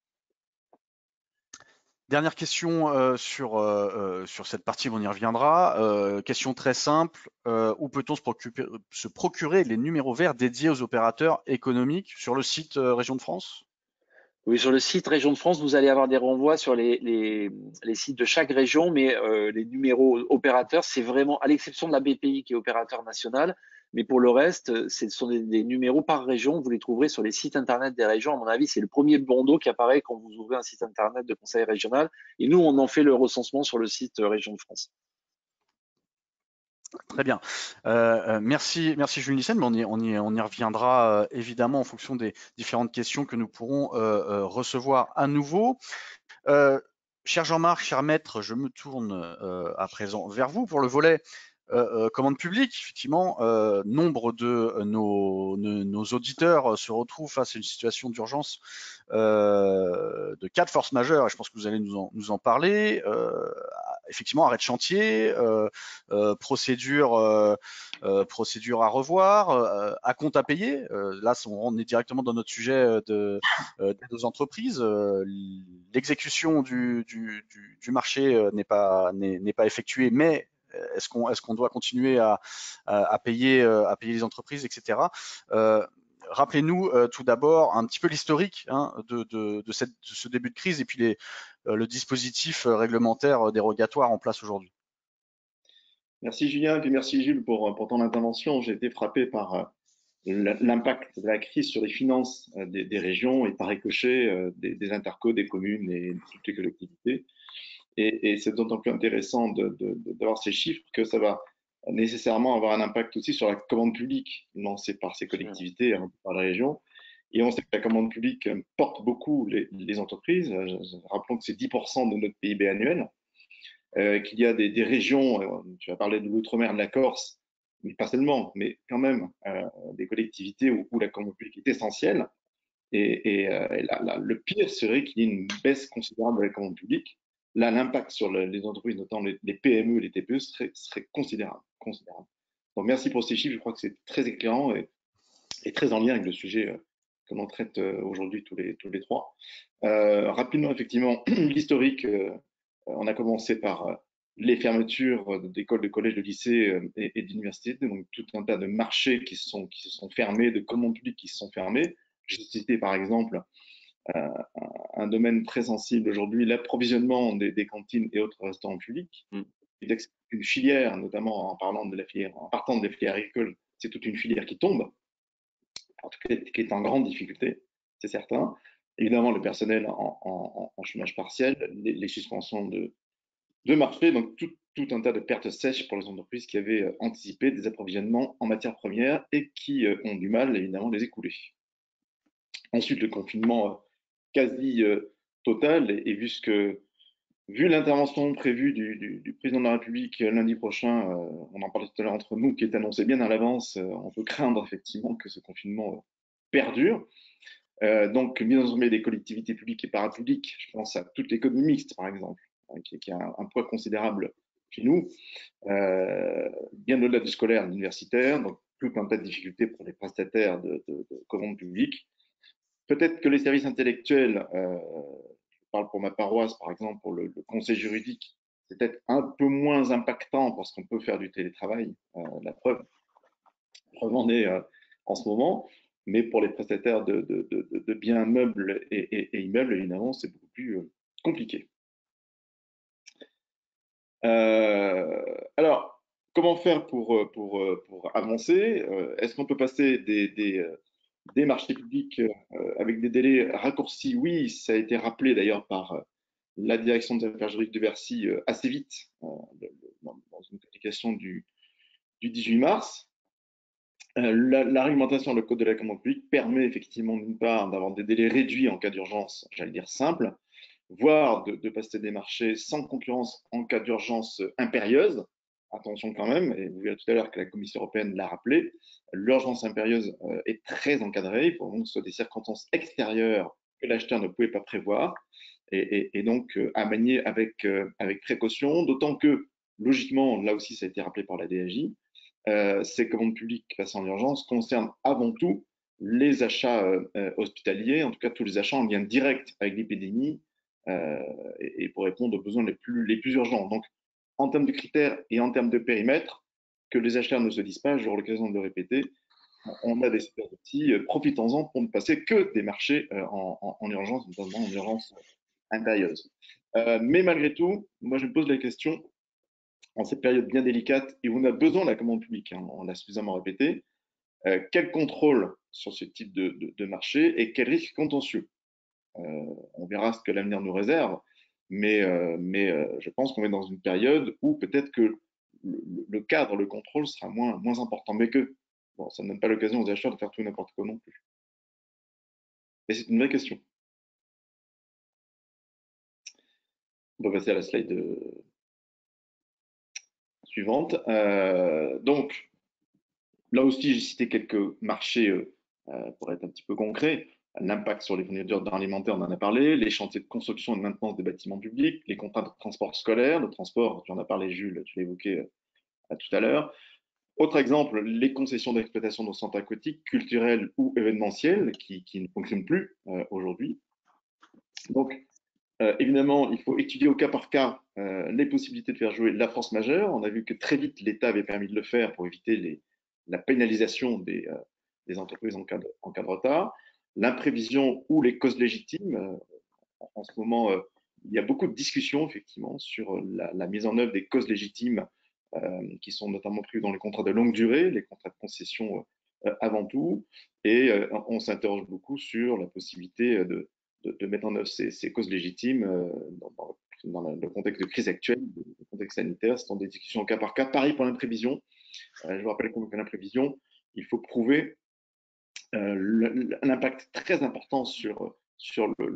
Dernière question sur cette partie, on y reviendra. Question très simple, où peut-on se procurer les numéros verts dédiés aux opérateurs économiques sur le site Région de France? Oui, sur le site Région de France, vous allez avoir des renvois sur les sites de chaque région, mais les numéros opérateurs, c'est vraiment, à l'exception de la BPI qui est opérateur national, mais pour le reste, ce sont des numéros par région. Vous les trouverez sur les sites internet des régions. À mon avis, c'est le premier bandeau qui apparaît quand vous ouvrez un site internet de conseil régional. Et nous, on en fait le recensement sur le site Région de France. Très bien. Merci Jules Nissen, mais on y reviendra évidemment en fonction des différentes questions que nous pourrons recevoir à nouveau. Cher Jean-Marc, cher maître, je me tourne à présent vers vous pour le volet commande publique. Effectivement, nombre de nos auditeurs se retrouvent face à une situation d'urgence de cas de force majeure, et je pense que vous allez nous en parler. Effectivement, arrêt de chantier, procédure à revoir, à compte à payer. Là, on est directement dans notre sujet des entreprises. L'exécution du marché n'est pas effectuée, mais est-ce qu'on doit continuer à payer les entreprises, etc. Rappelez-nous tout d'abord un petit peu l'historique de ce début de crise et puis le dispositif réglementaire dérogatoire en place aujourd'hui. Merci Julien, et puis merci Jules pour ton intervention. J'ai été frappé par l'impact de la crise sur les finances des régions et par ricochet des intercos, des communes et de toutes les collectivités. Et c'est d'autant plus intéressant d'avoir ces chiffres que ça va nécessairement avoir un impact aussi sur la commande publique lancée par ces collectivités, par la région. Et on sait que la commande publique porte beaucoup les entreprises. Rappelons que c'est 10% de notre PIB annuel. Qu'il y a des régions, tu as parlé de l'outre-mer, de la Corse, mais pas seulement, mais quand même des collectivités où la commande publique est essentielle. Et le pire serait qu'il y ait une baisse considérable de la commande publique. Là, l'impact sur les entreprises, notamment les PME, les TPE, serait considérable, considérable. Donc, merci pour ces chiffres. Je crois que c'est très éclairant et très en lien avec le sujet que l'on traite aujourd'hui tous les trois. Rapidement, effectivement, l'historique. On a commencé par les fermetures d'écoles, de collèges, de lycées et d'universités, donc tout un tas de marchés qui se sont fermés, de commandes publiques qui se sont fermées. J'ai cité par exemple un domaine très sensible aujourd'hui, l'approvisionnement des cantines et autres restaurants publics. Une filière, notamment en partant de la filière agricole, c'est toute une filière qui tombe, en tout cas qui est en grande difficulté, c'est certain. Évidemment, le personnel en chômage partiel, les suspensions de marché, donc tout un tas de pertes sèches pour les entreprises qui avaient anticipé des approvisionnements en matières premières et qui ont du mal, évidemment, à les écouler. Ensuite, le confinement quasi total, et vu l'intervention prévue du président de la République lundi prochain, on en parlait tout à l'heure entre nous, qui est annoncé bien à l'avance, on peut craindre effectivement que ce confinement perdure. Donc, mise en sommet des collectivités publiques et parapubliques, je pense à toute l'économie mixte, par exemple, qui a un poids considérable chez nous, bien au-delà du scolaire et de l'universitaire, donc tout un tas de difficultés pour les prestataires de commandes publiques. Peut-être que les services intellectuels, je parle pour ma paroisse, par exemple, pour le conseil juridique, c'est peut-être un peu moins impactant parce qu'on peut faire du télétravail, la preuve en est en ce moment. Mais pour les prestataires de biens meubles et immeubles, évidemment, c'est beaucoup plus compliqué. Alors, comment faire pour avancer? Est-ce qu'on peut passer des marchés publics avec des délais raccourcis? Oui, ça a été rappelé d'ailleurs par la direction des affaires juridiques de Bercy assez vite dans une communication du 18 mars. La réglementation, le code de la commande publique permet effectivement d'une part d'avoir des délais réduits en cas d'urgence, j'allais dire simple, voire de passer des marchés sans concurrence en cas d'urgence impérieuse. Attention quand même, et vous verrez tout à l'heure que la Commission européenne l'a rappelé, l'urgence impérieuse est très encadrée, il faut donc que ce soit des circonstances extérieures que l'acheteur ne pouvait pas prévoir, et donc à manier avec précaution, d'autant que, logiquement, là aussi ça a été rappelé par la DAJ, ces commandes publiques passées en urgence concernent avant tout les achats hospitaliers, en tout cas tous les achats en lien direct avec l'épidémie et pour répondre aux besoins les plus urgents. Donc, en termes de critères et en termes de périmètre, que les acheteurs ne se disent pas, j'aurai l'occasion de le répéter, on a des super outils, profitons-en pour ne passer que des marchés en urgence, notamment en urgence impérieuse. Mais malgré tout, moi je me pose la question, en cette période bien délicate et où on a besoin de la commande publique, hein, on l'a suffisamment répété, quel contrôle sur ce type de marché et quel risque contentieux? On verra ce que l'avenir nous réserve, mais je pense qu'on est dans une période où peut-être que le cadre, le contrôle sera moins important, mais que bon, ça ne donne pas l'occasion aux acheteurs de faire tout n'importe quoi non plus. Et c'est une vraie question. On peut passer à la slide suivante. Donc, là aussi, j'ai cité quelques marchés pour être un petit peu concret. L'impact sur les fournitures d'alimentaire, on en a parlé, les chantiers de construction et de maintenance des bâtiments publics, les contrats de transport scolaire, le transport, tu en as parlé Jules, tu l'as évoqué tout à l'heure. Autre exemple, les concessions d'exploitation de centres aquatiques, culturels ou événementiels qui ne fonctionnent plus aujourd'hui. Donc, évidemment, il faut étudier au cas par cas les possibilités de faire jouer la force majeure. On a vu que très vite, l'État avait permis de le faire pour éviter la pénalisation des entreprises en cas de retard. L'imprévision ou les causes légitimes. En ce moment, il y a beaucoup de discussions, effectivement, sur la mise en œuvre des causes légitimes qui sont notamment prévues dans les contrats de longue durée, les contrats de concession avant tout. Et on s'interroge beaucoup sur la possibilité de mettre en œuvre ces causes légitimes dans le contexte de crise actuelle, le contexte sanitaire. Ce sont des discussions au cas par cas. Pareil pour l'imprévision. Je vous rappelle que l'imprévision, il faut prouver l'impact très important sur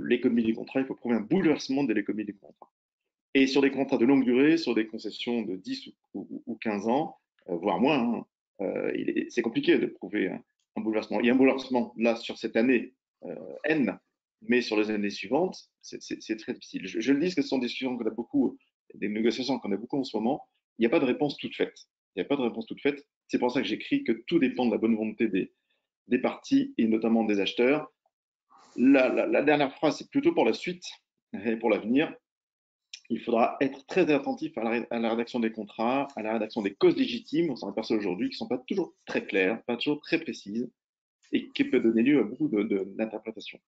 l'économie des contrats. Il faut prouver un bouleversement de l'économie des contrats. Et sur des contrats de longue durée, sur des concessions de 10 ou 15 ans, voire moins, hein, c'est compliqué de prouver un bouleversement. Il y a un bouleversement là sur cette année N, mais sur les années suivantes, c'est très difficile. Je le dis parce que ce sont des discussions qu'on a beaucoup, des négociations qu'on a beaucoup en ce moment. Il n'y a pas de réponse toute faite. Il n'y a pas de réponse toute faite. C'est pour ça que j'écris que tout dépend de la bonne volonté des parties et notamment des acheteurs. La dernière phrase, c'est plutôt pour la suite et pour l'avenir. Il faudra être très attentif à la rédaction des contrats, à la rédaction des causes légitimes. On s'en aperçoit aujourd'hui qui ne sont pas toujours très claires, pas toujours très précises et qui peuvent donner lieu à beaucoup d'interprétations.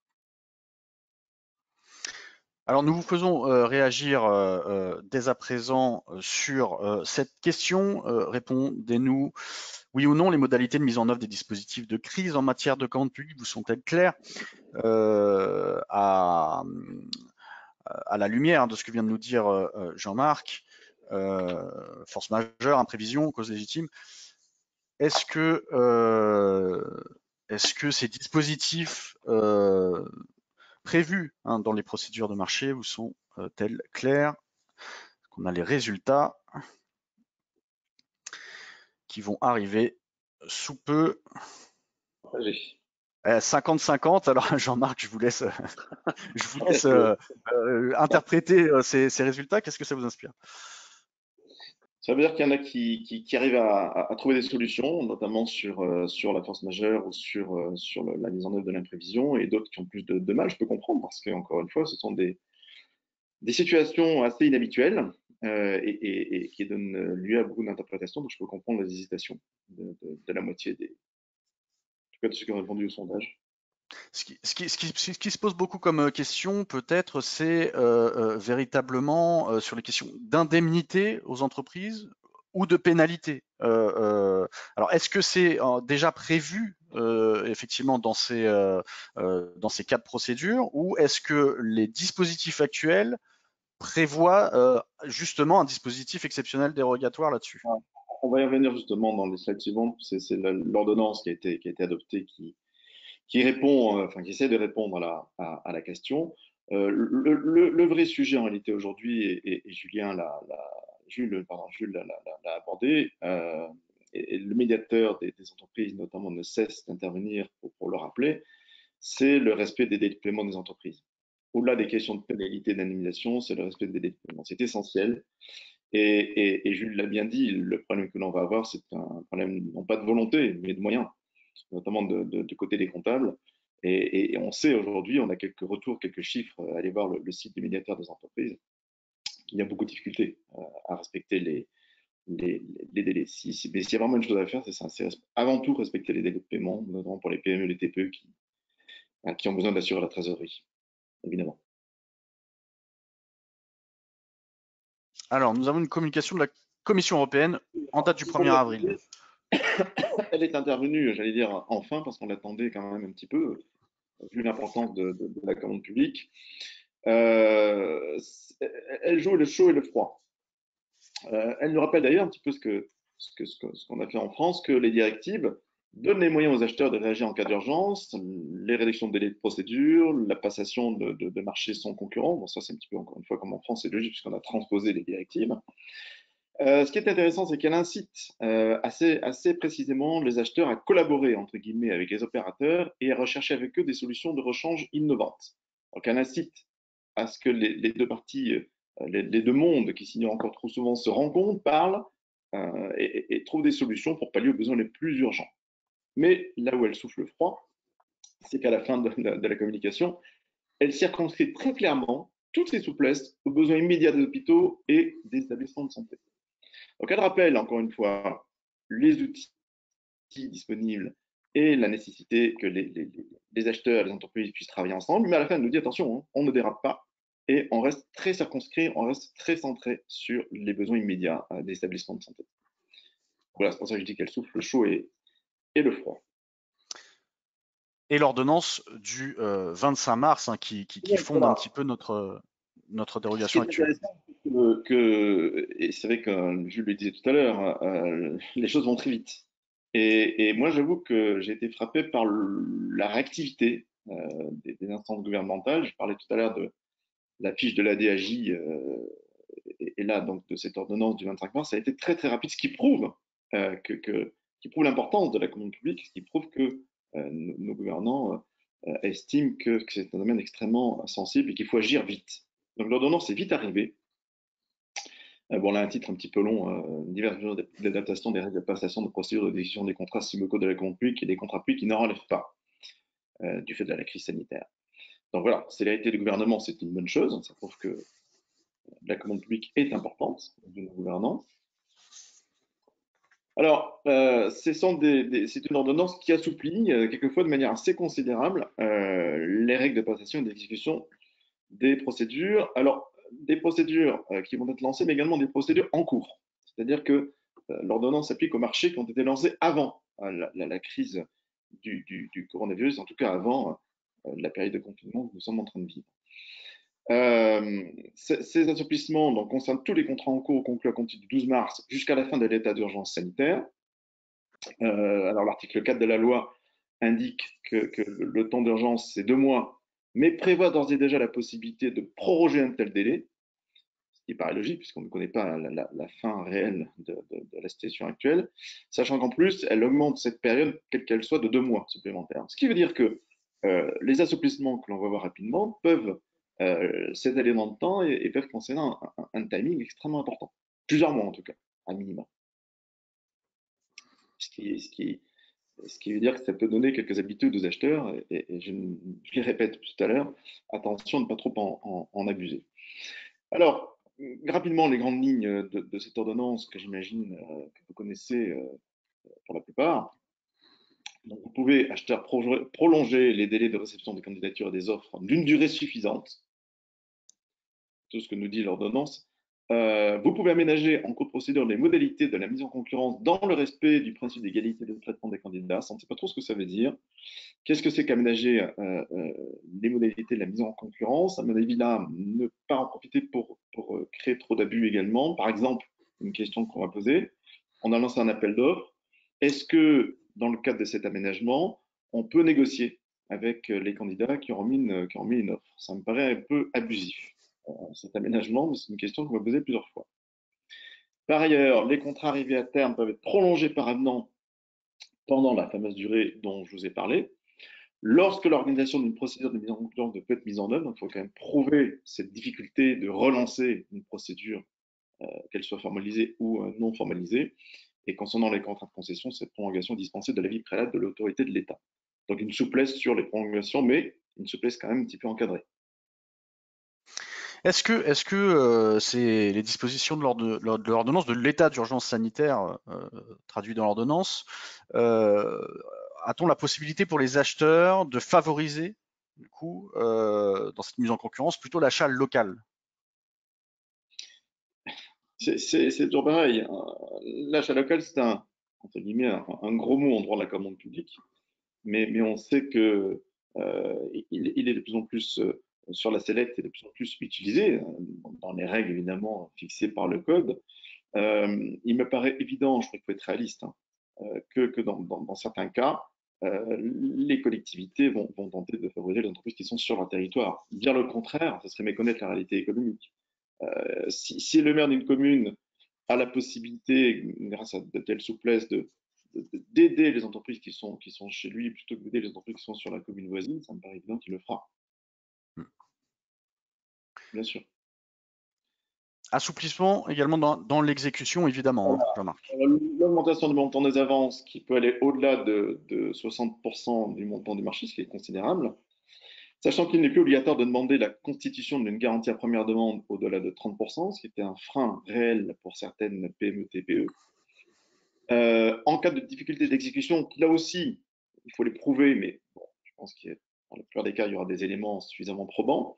Alors nous vous faisons réagir dès à présent sur cette question. Répondez-nous oui ou non, les modalités de mise en œuvre des dispositifs de crise en matière de commande publique vous sont-elles claires à la lumière de ce que vient de nous dire Jean-Marc, force majeure, imprévision, cause légitime. Est-ce que ces dispositifs prévus dans les procédures de marché vous sont-elles clairs? Qu'on a les résultats qui vont arriver sous peu. 50-50. Alors Jean-Marc, je vous laisse, interpréter ces résultats. Qu'est-ce que ça vous inspire? Ça veut dire qu'il y en a qui arrivent à trouver des solutions, notamment sur la force majeure ou sur la mise en œuvre de l'imprévision, et d'autres qui ont plus de mal, je peux comprendre, parce que, encore une fois, ce sont des situations assez inhabituelles et qui donnent lieu à beaucoup d'interprétations, donc je peux comprendre les hésitations de la moitié en tout cas de ceux qui ont répondu au sondage. Ce qui se pose beaucoup comme question, peut-être, c'est véritablement sur les questions d'indemnité aux entreprises ou de pénalité. Alors, est-ce que c'est déjà prévu effectivement dans ces cas de procédure, ou est-ce que les dispositifs actuels prévoient justement un dispositif exceptionnel dérogatoire là-dessus? On va y revenir justement dans les slides suivantes. C'est l'ordonnance qui a été adoptée qui répond, qui essaie de répondre à la question. Le vrai sujet en réalité aujourd'hui, et Jules l'a abordé, et le médiateur des entreprises notamment ne cesse d'intervenir pour le rappeler, c'est le respect des délais de paiement des entreprises. Au-delà des questions de pénalité et d'indemnisation, c'est le respect des délais de paiement. C'est essentiel. Et Jules l'a bien dit, le problème que l'on va avoir, c'est un problème non pas de volonté, mais de moyens, notamment du côté des comptables. Et on sait aujourd'hui, on a quelques retours, quelques chiffres, allez voir le site du médiateur des entreprises, qu'il y a beaucoup de difficultés à respecter les délais. S'il y a vraiment une chose à faire, c'est ça, c'est avant tout respecter les délais de paiement, notamment pour les PME et les TPE qui ont besoin d'assurer la trésorerie, évidemment. Alors, nous avons une communication de la Commission européenne en date du 1er avril. Elle est intervenue, j'allais dire enfin, parce qu'on l'attendait quand même un petit peu, vu l'importance de la commande publique. Elle joue le chaud et le froid. Elle nous rappelle d'ailleurs un petit peu ce qu'on a fait en France, que les directives donnent les moyens aux acheteurs de réagir en cas d'urgence, les réductions de délais de procédure, la passation de marchés sans concurrent. Bon, ça, c'est un petit peu, encore une fois, comme en France, c'est logique, puisqu'on a transposé les directives. Ce qui est intéressant, c'est qu'elle incite assez précisément les acheteurs à collaborer, entre guillemets, avec les opérateurs et à rechercher avec eux des solutions de rechange innovantes. Donc, elle incite à ce que les deux parties, les deux mondes qui s'ignorent encore trop souvent se rencontrent, parlent et trouvent des solutions pour pallier aux besoins les plus urgents. Mais là où elle souffle froid, c'est qu'à la fin de la communication, elle circonscrit très clairement toutes ces souplesses aux besoins immédiats des hôpitaux et des établissements de santé. Donc, elle rappelle encore une fois les outils disponibles et la nécessité que les acheteurs et les entreprises puissent travailler ensemble, mais à la fin, elle nous dit attention, hein, on ne dérape pas et on reste très circonscrit, on reste très centré sur les besoins immédiats des établissements de santé. Voilà, c'est pour ça que je dis qu'elle souffle le chaud et le froid. Et l'ordonnance du 25 mars qui fonde un petit peu notre dérogation actuelle. Et c'est vrai que Jules le disait tout à l'heure, les choses vont très vite. Et moi, j'avoue que j'ai été frappé par la réactivité des instances gouvernementales. Je parlais tout à l'heure de la fiche de la DAJ et là, donc, de cette ordonnance du 25 mars. Ça a été très, très rapide, ce qui prouve qui prouve l'importance de la commande publique, ce qui prouve que nos gouvernants estiment que c'est un domaine extrêmement sensible et qu'il faut agir vite. Donc l'ordonnance est vite arrivée. Bon, là, un titre un petit peu long, diverses mesures d'adaptation des règles de passation de procédure de décision des contrats sous le code de la commande publique et des contrats publics qui n'en relèvent pas du fait de la crise sanitaire. Donc voilà, célérité du gouvernement, c'est une bonne chose. Ça prouve que la commande publique est importante de nos gouvernants. Alors, c'est une ordonnance qui assouplit, quelquefois de manière assez considérable, les règles de passation et d'exécution des procédures. Alors, des procédures qui vont être lancées, mais également des procédures en cours. C'est-à-dire que l'ordonnance s'applique aux marchés qui ont été lancés avant la crise du coronavirus, en tout cas avant la période de confinement que nous sommes en train de vivre. Ces assouplissements donc, concernent tous les contrats en cours conclus à compter du 12 mars jusqu'à la fin de l'état d'urgence sanitaire. Alors, l'article 4 de la loi indique que le temps d'urgence, c'est 2 mois, mais prévoit d'ores et déjà la possibilité de proroger un tel délai. qui paraît logique puisqu'on ne connaît pas la fin réelle de la situation actuelle, sachant qu'en plus, elle augmente cette période, quelle qu'elle soit, de 2 mois supplémentaires. Ce qui veut dire que les assouplissements que l'on va voir rapidement peuvent s'étaler dans le temps et peuvent concerner un timing extrêmement important. Plusieurs mois en tout cas, à minima. Ce qui veut dire que ça peut donner quelques habitudes aux acheteurs, et je les répète tout à l'heure, attention de ne pas trop en abuser. Alors, rapidement, les grandes lignes de cette ordonnance que j'imagine que vous connaissez pour la plupart. Donc, vous pouvez, acheteur, prolonger les délais de réception des candidatures et des offres d'une durée suffisante, tout ce que nous dit l'ordonnance. Vous pouvez aménager en cours de procédure les modalités de la mise en concurrence dans le respect du principe d'égalité de traitement des candidats. Ça, on ne sait pas trop ce que ça veut dire. Qu'est-ce que c'est qu'aménager les modalités de la mise en concurrence? À mon avis, là, ne pas en profiter pour créer trop d'abus également. Par exemple, une question qu'on va poser, on a lancé un appel d'offres. Est-ce que, dans le cadre de cet aménagement, on peut négocier avec les candidats qui ont mis une offre? Ça me paraît un peu abusif, cet aménagement, mais c'est une question qu'on va poser plusieurs fois. Par ailleurs, les contrats arrivés à terme peuvent être prolongés par avenant pendant la fameuse durée dont je vous ai parlé. Lorsque l'organisation d'une procédure de mise en concurrence ne peut être mise en œuvre, donc il faut quand même prouver cette difficulté de relancer une procédure, qu'elle soit formalisée ou non formalisée. Et concernant les contrats de concession, cette prolongation est dispensée de l'avis préalable de l'autorité de l'État. Donc une souplesse sur les prolongations, mais une souplesse quand même un petit peu encadrée. Est-ce que c'est les dispositions de l'ordonnance de l'état d'urgence sanitaire traduit dans l'ordonnance, a-t-on la possibilité pour les acheteurs de favoriser, du coup, dans cette mise en concurrence, plutôt l'achat local? C'est toujours pareil. L'achat local, c'est entre guillemets, un gros mot en droit de la commande publique, mais on sait que il est de plus en plus sur la sellette et de plus en plus utilisé dans les règles évidemment fixées par le code. Il me paraît évident, je crois qu'il faut être réaliste, hein, que dans certains cas, les collectivités vont tenter de favoriser les entreprises qui sont sur leur territoire. Dire le contraire, ce serait méconnaître la réalité économique. Si le maire d'une commune a la possibilité, grâce à de telles souplesses, d'aider les entreprises qui sont chez lui plutôt que d'aider les entreprises qui sont sur la commune voisine, ça me paraît évident qu'il le fera. Bien sûr. Assouplissement également dans l'exécution, évidemment, hein, Jean-Marc. L'augmentation du montant des avances qui peut aller au-delà de 60% du montant du marché, ce qui est considérable, sachant qu'il n'est plus obligatoire de demander la constitution d'une garantie à première demande au-delà de 30%, ce qui était un frein réel pour certaines PME, TPE. En cas de difficulté d'exécution, là aussi, il faut les prouver, mais bon, je pense que dans la plupart des cas, il y aura des éléments suffisamment probants.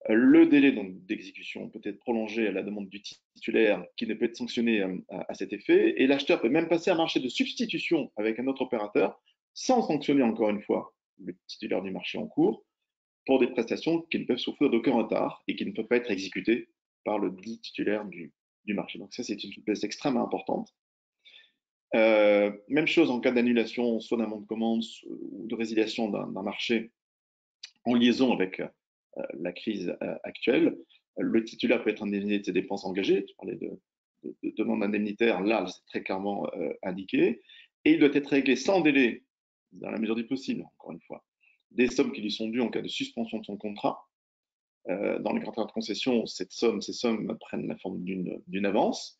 Le délai d'exécution peut être prolongé à la demande du titulaire qui ne peut être sanctionné à cet effet, et l'acheteur peut même passer un marché de substitution avec un autre opérateur sans sanctionner encore une fois le titulaire du marché en cours pour des prestations qui ne peuvent souffrir d'aucun retard et qui ne peuvent pas être exécutées par le dit titulaire du marché. Donc ça, c'est une souplesse extrêmement importante. Même chose en cas d'annulation, soit d'un bon de commande ou de résiliation d'un marché en liaison avec la crise actuelle. Le titulaire peut être indemnisé de ses dépenses engagées. Tu parlais de demande indemnitaire, là, c'est très clairement indiqué. Et il doit être réglé sans délai, dans la mesure du possible, encore une fois, des sommes qui lui sont dues en cas de suspension de son contrat. Dans les contrats de concession, ces sommes prennent la forme d'une avance.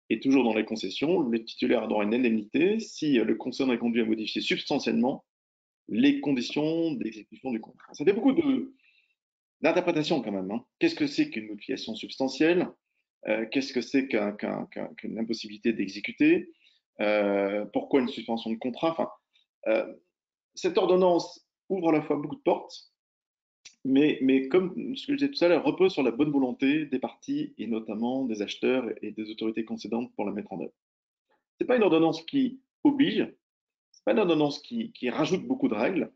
Et toujours dans les concessions, le titulaire a droit à une indemnité si le concessionnaire est conduit à modifier substantiellement les conditions d'exécution du contrat. Ça fait beaucoup d'interprétation quand même. Hein. Qu'est-ce que c'est qu'une modification substantielle? Qu'est-ce que c'est qu'une impossibilité d'exécuter? Pourquoi une suspension de contrat? Enfin, cette ordonnance ouvre à la fois beaucoup de portes, mais comme ce que je disais tout à l'heure, repose sur la bonne volonté des parties et notamment des acheteurs et des autorités concédantes pour la mettre en œuvre. C'est pas une ordonnance qui oblige, c'est pas une ordonnance qui rajoute beaucoup de règles,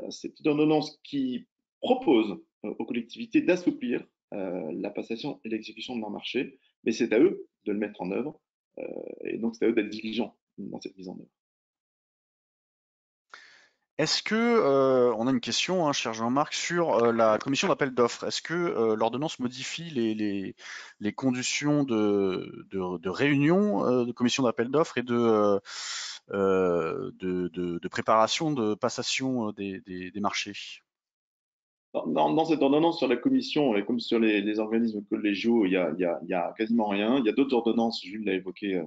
c'est une ordonnance qui propose aux collectivités d'assouplir la passation et l'exécution de leur marché, mais c'est à eux de le mettre en œuvre, et donc c'est à eux d'être diligents dans cette mise en œuvre. Est-ce que, on a une question, hein, cher Jean-Marc, sur la commission d'appel d'offres. Est-ce que l'ordonnance modifie les conditions de réunion de commission d'appel d'offres et de préparation de passation des marchés? Dans cette ordonnance sur la commission, et comme sur les organismes collégiaux, il y a quasiment rien. Il y a d'autres ordonnances, Jules l'a évoqué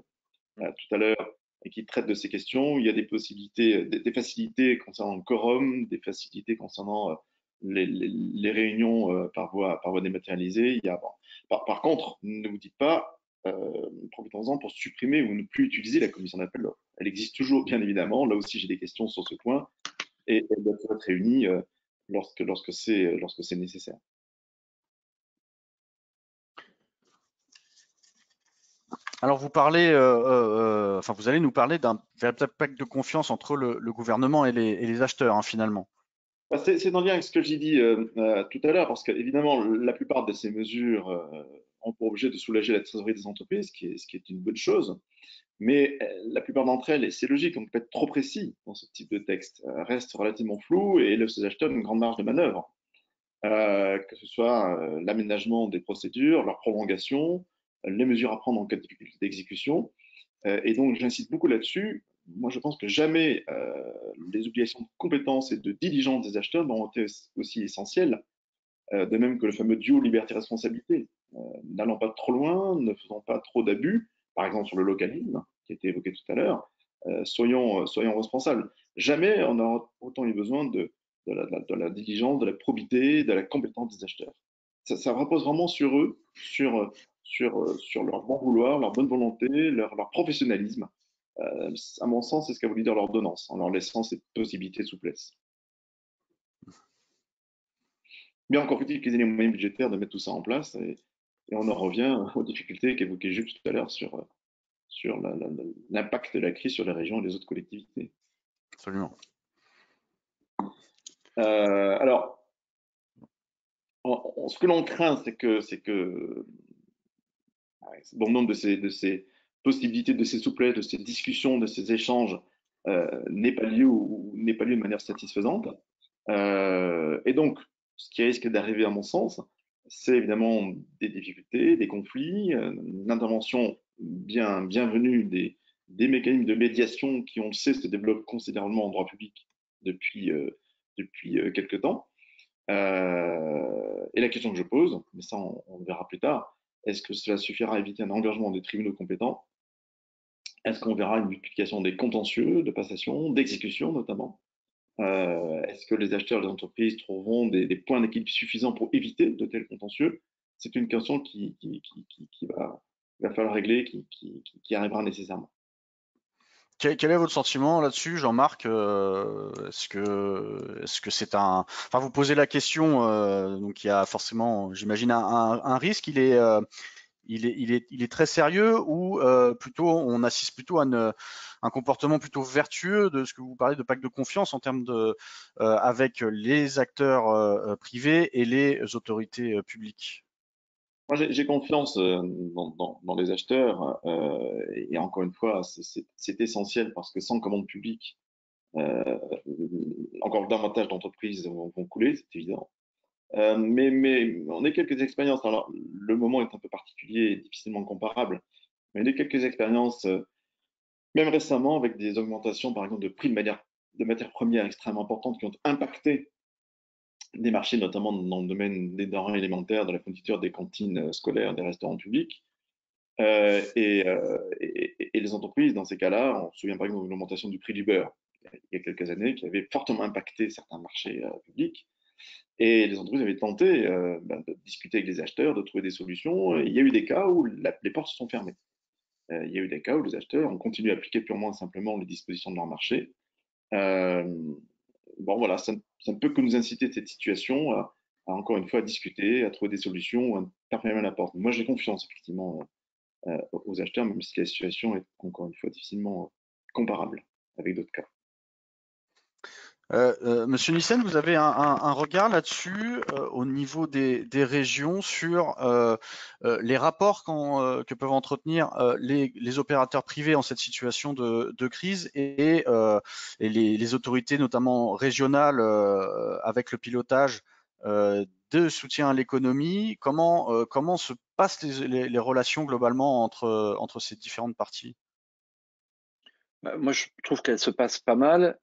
tout à l'heure, et qui traitent de ces questions. Il y a des possibilités, des facilités concernant le quorum, des facilités concernant les réunions par voie dématérialisée. Il y a, bon. Par contre, ne vous dites pas, profitons-en pour supprimer ou ne plus utiliser la commission d'appel d'offres. Elle existe toujours, bien évidemment. Là aussi, j'ai des questions sur ce point, et elle doit être réunie lorsque c'est nécessaire. Alors vous parlez, enfin vous allez nous parler d'un véritable pacte de confiance entre le gouvernement et les acheteurs, hein, finalement. Bah, c'est en lien avec ce que j'ai dit tout à l'heure, parce qu'évidemment, la plupart de ces mesures ont pour objet de soulager la trésorerie des entreprises, ce qui est une bonne chose. Mais la plupart d'entre elles, et c'est logique, on ne peut pas être trop précis dans ce type de texte, restent relativement floues et laissent aux acheteurs une grande marge de manœuvre, que ce soit l'aménagement des procédures, leur prolongation, les mesures à prendre en cas de difficulté d'exécution. Et donc, j'insiste beaucoup là-dessus. Moi, je pense que jamais les obligations de compétence et de diligence des acheteurs n'ont été aussi essentielles, de même que le fameux duo liberté-responsabilité. N'allons pas trop loin, ne faisons pas trop d'abus, par exemple sur le localisme, qui a été évoqué tout à l'heure, soyons responsables. Jamais on aura autant eu besoin de la diligence, de la probité, de la compétence des acheteurs. Ça repose vraiment sur eux, sur leur bon vouloir, leur bonne volonté, leur professionnalisme. À mon sens, c'est ce qu'a voulu dire l'ordonnance, en leur laissant cette possibilité de souplesse. Mais encore faut-il qu'ils aient les moyens budgétaires de mettre tout ça en place, et on en revient aux difficultés qu'évoquait Jules tout à l'heure sur l'impact de la crise sur les régions et les autres collectivités. Absolument. Alors, ce que l'on craint, c'est que bon nombre de ces possibilités, de ces souplesses, de ces discussions, de ces échanges n'aient pas lieu ou n'aient pas lieu de manière satisfaisante. Et donc, ce qui risque d'arriver à mon sens, c'est évidemment des difficultés, des conflits, une intervention bienvenue des mécanismes de médiation qui, on le sait, se développent considérablement en droit public depuis quelques temps. Et la question que je pose, mais ça on le verra plus tard, est-ce que cela suffira à éviter un engagement des tribunaux compétents? Est-ce qu'on verra une multiplication des contentieux, de passation, d'exécution notamment? Est-ce que les acheteurs et les entreprises trouveront des points d'équilibre suffisants pour éviter de tels contentieux? C'est une question qui va falloir régler, qui arrivera nécessairement. Quel est votre sentiment là-dessus, Jean-Marc? Est-ce que c'est un, enfin vous posez la question, donc il y a forcément, j'imagine un risque. Il est très sérieux ou plutôt on assiste plutôt à un comportement plutôt vertueux de ce que vous parlez de pacte de confiance en termes de avec les acteurs privés et les autorités publiques. Moi, j'ai confiance dans les acheteurs, et encore une fois, c'est essentiel parce que sans commande publique, encore davantage d'entreprises vont couler, c'est évident. Mais on a quelques expériences. Alors, le moment est un peu particulier et difficilement comparable, mais on a quelques expériences, même récemment, avec des augmentations, par exemple, de prix de matières premières extrêmement importantes qui ont impacté des marchés, notamment dans le domaine des denrées alimentaires, de la fourniture des cantines scolaires, des restaurants publics. Et les entreprises, dans ces cas-là, on se souvient par exemple de l'augmentation du prix du beurre il y a quelques années, qui avait fortement impacté certains marchés publics. Et les entreprises avaient tenté de discuter avec les acheteurs, de trouver des solutions. Et il y a eu des cas où les portes se sont fermées. Il y a eu des cas où les acheteurs ont continué à appliquer purement et simplement les dispositions de leur marché. Euh, bon, voilà, ça ne peut que nous inciter cette situation encore une fois, à discuter, à trouver des solutions, à faire fermer la porte. Moi, j'ai confiance, effectivement, aux acheteurs, même si la situation est, encore une fois, difficilement comparable avec d'autres cas. Monsieur Nissen, vous avez un regard là-dessus au niveau des régions sur les rapports que peuvent entretenir les opérateurs privés en cette situation de crise et les autorités, notamment régionales, avec le pilotage de soutien à l'économie. Comment se passent les relations globalement entre ces différentes parties? Moi, je trouve qu'elle se passe pas mal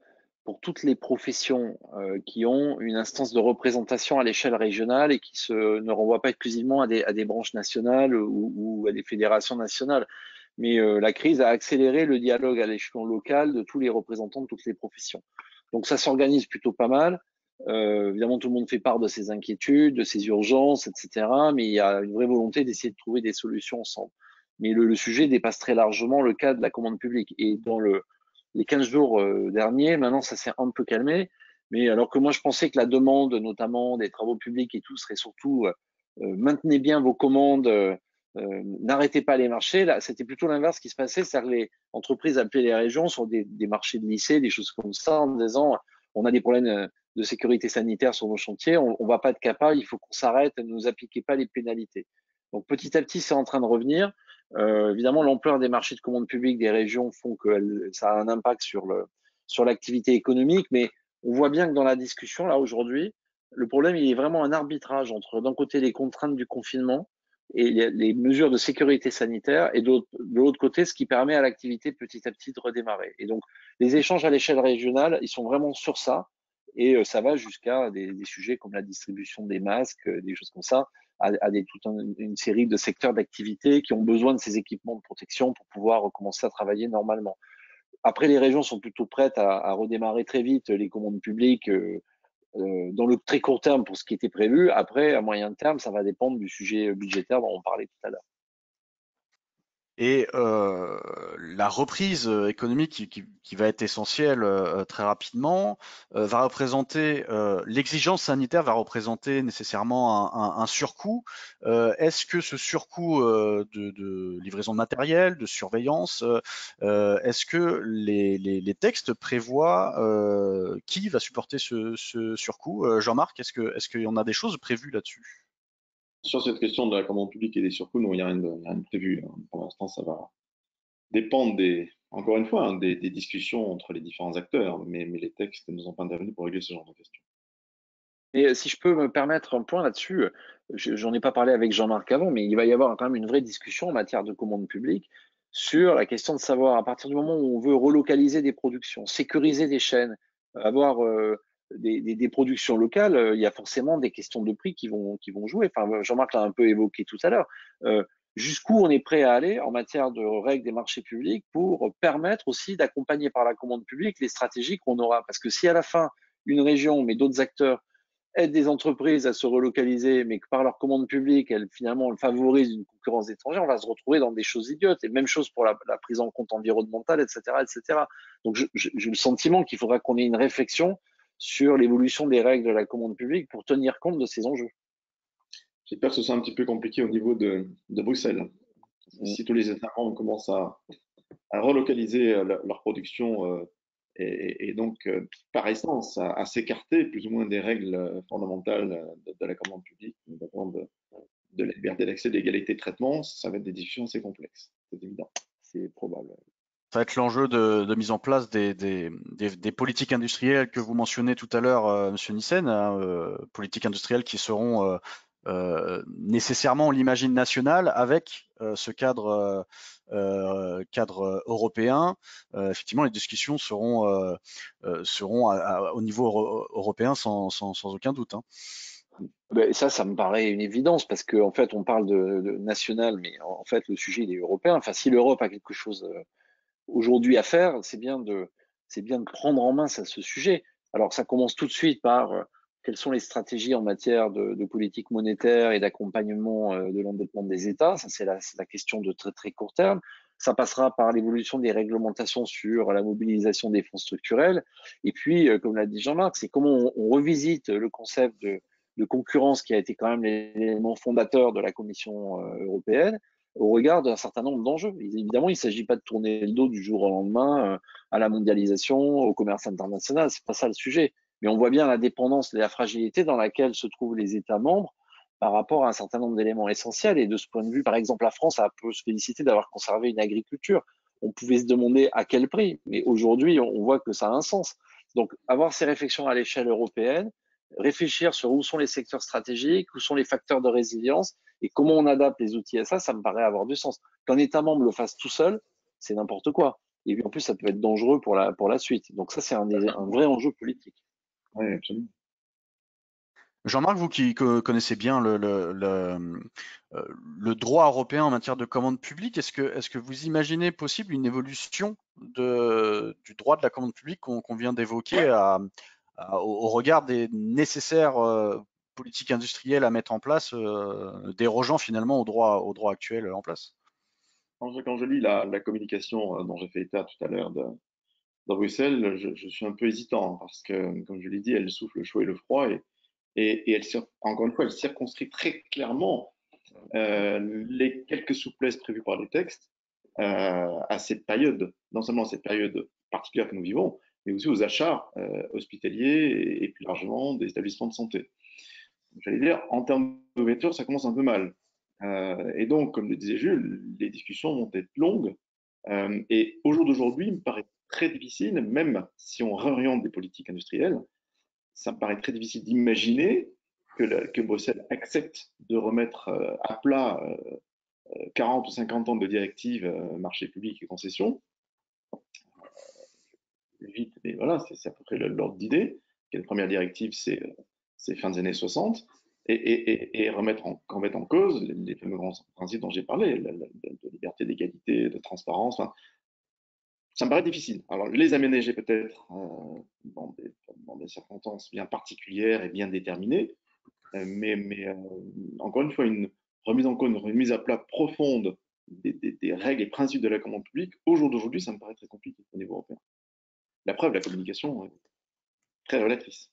pour toutes les professions qui ont une instance de représentation à l'échelle régionale et qui ne renvoient pas exclusivement à des branches nationales ou à des fédérations nationales. Mais la crise a accéléré le dialogue à l'échelon local de tous les représentants de toutes les professions. Donc ça s'organise plutôt pas mal. Évidemment, tout le monde fait part de ses inquiétudes, de ses urgences, etc. Mais il y a une vraie volonté d'essayer de trouver des solutions ensemble. Mais le sujet dépasse très largement le cas de la commande publique. Et dans les 15 jours derniers, maintenant, ça s'est un peu calmé. Mais alors que moi, je pensais que la demande, notamment des travaux publics et tout, serait surtout maintenez bien vos commandes, n'arrêtez pas les marchés. Là, c'était plutôt l'inverse qui se passait, c'est-à-dire que les entreprises appelaient les régions sur des marchés de lycée, des choses comme ça, en disant on a des problèmes de sécurité sanitaire sur nos chantiers, on va pas être capable, il faut qu'on s'arrête, ne nous appliquez pas les pénalités. Donc petit à petit, c'est en train de revenir. Évidemment, l'ampleur des marchés de commande publique des régions font que ça a un impact sur l'activité économique, mais on voit bien que dans la discussion là aujourd'hui, le problème il est vraiment un arbitrage entre d'un côté les contraintes du confinement et les mesures de sécurité sanitaire et de l'autre côté ce qui permet à l'activité petit à petit de redémarrer. Et donc les échanges à l'échelle régionale, ils sont vraiment sur ça et ça va jusqu'à des sujets comme la distribution des masques, des choses comme ça à une série de secteurs d'activité qui ont besoin de ces équipements de protection pour pouvoir recommencer à travailler normalement. Après, les régions sont plutôt prêtes à redémarrer très vite les commandes publiques dans le très court terme pour ce qui était prévu. Après, à moyen terme, ça va dépendre du sujet budgétaire dont on parlait tout à l'heure. Et la reprise économique qui va être essentielle très rapidement va représenter l'exigence sanitaire va représenter nécessairement un surcoût. Est-ce que ce surcoût de livraison de matériel, de surveillance, est-ce que les textes prévoient qui va supporter ce surcoût? Jean-Marc, est-ce qu'il y en a des choses prévues là-dessus? Sur cette question de la commande publique et des surcoûts, non, il n'y a rien de prévu. Pour l'instant, ça va dépendre encore une fois, des discussions entre les différents acteurs, mais les textes ne sont pas intervenus pour régler ce genre de questions. Et si je peux me permettre un point là-dessus, j'en ai pas parlé avec Jean-Marc avant, mais il va y avoir quand même une vraie discussion en matière de commande publique sur la question de savoir à partir du moment où on veut relocaliser des productions, sécuriser des chaînes, avoir des productions locales, il y a forcément des questions de prix qui vont jouer. Enfin, Jean-Marc l'a un peu évoqué tout à l'heure. Jusqu'où on est prêt à aller en matière de règles des marchés publics pour permettre aussi d'accompagner par la commande publique les stratégies qu'on aura. Parce que si à la fin, une région, mais d'autres acteurs aident des entreprises à se relocaliser, mais que par leur commande publique, elles finalement favorisent une concurrence étrangère, on va se retrouver dans des choses idiotes. Et même chose pour la prise en compte environnementale, etc., etc. Donc j'ai le sentiment qu'il faudra qu'on ait une réflexion sur l'évolution des règles de la commande publique pour tenir compte de ces enjeux. J'ai peur que ce soit un petit peu compliqué au niveau de Bruxelles. Si tous les États membres commencent à relocaliser leur production et donc, par essence, à s'écarter plus ou moins des règles fondamentales de la commande publique, notamment de la liberté d'accès, de l'égalité de traitement, ça va être des discussions assez complexes, c'est évident. C'est probable. Ça va être l'enjeu de mise en place des politiques industrielles que vous mentionnez tout à l'heure, Monsieur Nissen, hein, politiques industrielles qui seront nécessairement, on l'imagine, nationales avec ce cadre européen. Effectivement, les discussions seront au niveau européen sans aucun doute, hein. Ben, ça me paraît une évidence parce qu'en fait, on parle de national, mais en fait, le sujet il est européen. Enfin, si l'Europe a quelque chose aujourd'hui à faire, c'est bien de prendre en main ce sujet. Alors, ça commence tout de suite par quelles sont les stratégies en matière de politique monétaire et d'accompagnement de l'endettement des États. Ça, c'est la question de très très court terme. Ça passera par l'évolution des réglementations sur la mobilisation des fonds structurels. Et puis, comme l'a dit Jean-Marc, c'est comment on revisite le concept de concurrence qui a été quand même l'élément fondateur de la Commission européenne au regard d'un certain nombre d'enjeux. Évidemment, il ne s'agit pas de tourner le dos du jour au lendemain à la mondialisation, au commerce international, c'est pas ça le sujet. Mais on voit bien la dépendance et la fragilité dans laquelle se trouvent les États membres par rapport à un certain nombre d'éléments essentiels. Et de ce point de vue, par exemple, la France peut se féliciter d'avoir conservé une agriculture. On pouvait se demander à quel prix, mais aujourd'hui, on voit que ça a un sens. Donc, avoir ces réflexions à l'échelle européenne, réfléchir sur où sont les secteurs stratégiques, où sont les facteurs de résilience et comment on adapte les outils à ça, ça me paraît avoir du sens. Qu'un État membre le fasse tout seul, c'est n'importe quoi. Et puis en plus, ça peut être dangereux pour la suite. Donc ça, c'est un vrai enjeu politique. Oui, absolument. Jean-Marc, vous qui connaissez bien le droit européen en matière de commande publique, est-ce que vous imaginez possible une évolution du droit de la commande publique qu'on vient d'évoquer au regard des nécessaires politiques industrielles à mettre en place, dérogeant finalement au droit actuel en place? Quand je lis la communication dont j'ai fait état tout à l'heure dans Bruxelles, je suis un peu hésitant parce que, comme je l'ai dit, elle souffle le chaud et le froid et encore une fois, elle circonscrit très clairement les quelques souplesses prévues par les textes à cette période, non seulement à cette période particulière que nous vivons, mais aussi aux achats hospitaliers et plus largement des établissements de santé. J'allais dire, en termes d'ouverture, ça commence un peu mal. Et donc, comme le disait Jules, les discussions vont être longues. Et au jour d'aujourd'hui, il me paraît très difficile, même si on réoriente des politiques industrielles, ça me paraît très difficile d'imaginer que Bruxelles accepte de remettre à plat 40 ou 50 ans de directives marché public et concessions. Vite, mais voilà, c'est à peu près l'ordre d'idée. La première directive, c'est fin des années 60. Et remettre en cause les fameux grands principes dont j'ai parlé, de liberté, d'égalité, de transparence. Enfin, ça me paraît difficile. Alors, les aménager peut-être dans des circonstances bien particulières et bien déterminées, mais encore une fois, une remise en cause, une remise à plat profonde des règles et principes de la commande publique, au jour d'aujourd'hui, ça me paraît très compliqué au niveau européen. La preuve, la communication est très révélatrice.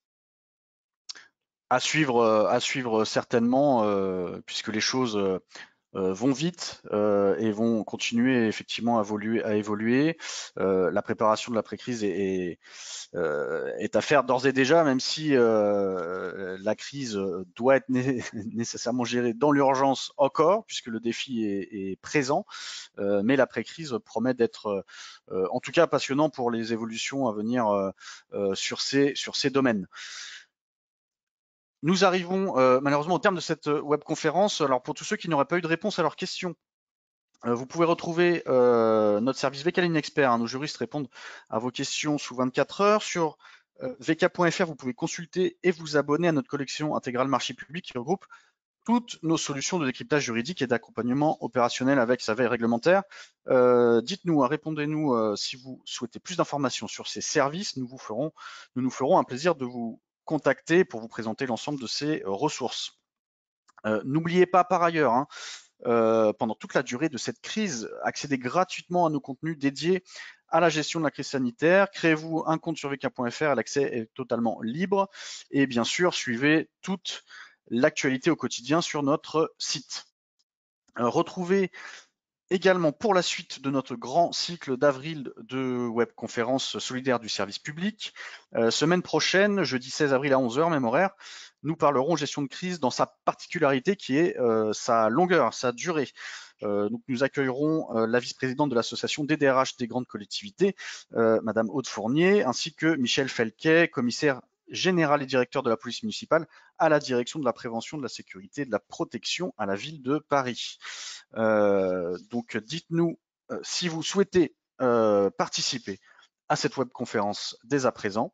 À suivre certainement, puisque les choses vont vite et vont continuer effectivement à évoluer. La préparation de l'après-crise est à faire d'ores et déjà, même si la crise doit être nécessairement gérée dans l'urgence encore, puisque le défi est présent. Mais l'après-crise promet d'être, en tout cas, passionnant pour les évolutions à venir sur ces domaines. Nous arrivons malheureusement au terme de cette webconférence. Alors pour tous ceux qui n'auraient pas eu de réponse à leurs questions, vous pouvez retrouver notre service VK-Line Expert. Hein, nos juristes répondent à vos questions sous 24 heures. Sur vk.fr, vous pouvez consulter et vous abonner à notre collection intégrale marché public qui regroupe toutes nos solutions de décryptage juridique et d'accompagnement opérationnel avec sa veille réglementaire. Dites-nous, répondez-nous si vous souhaitez plus d'informations sur ces services. Nous nous ferons un plaisir de vous contacter pour vous présenter l'ensemble de ces ressources. N'oubliez pas par ailleurs, hein, pendant toute la durée de cette crise, accédez gratuitement à nos contenus dédiés à la gestion de la crise sanitaire. Créez-vous un compte sur vk.fr, l'accès est totalement libre. Et bien sûr, suivez toute l'actualité au quotidien sur notre site. Retrouvez également pour la suite de notre grand cycle d'avril de webconférences solidaires du service public. Semaine prochaine, jeudi 16 avril à 11h, même horaire, nous parlerons gestion de crise dans sa particularité qui est sa longueur, sa durée. Donc nous accueillerons la vice-présidente de l'association DDRH des grandes collectivités, Madame Aude Fournier, ainsi que Michel Felquet, commissaire général et directeur de la police municipale à la direction de la prévention, de la sécurité et de la protection à la ville de Paris. Donc dites-nous si vous souhaitez participer à cette webconférence dès à présent.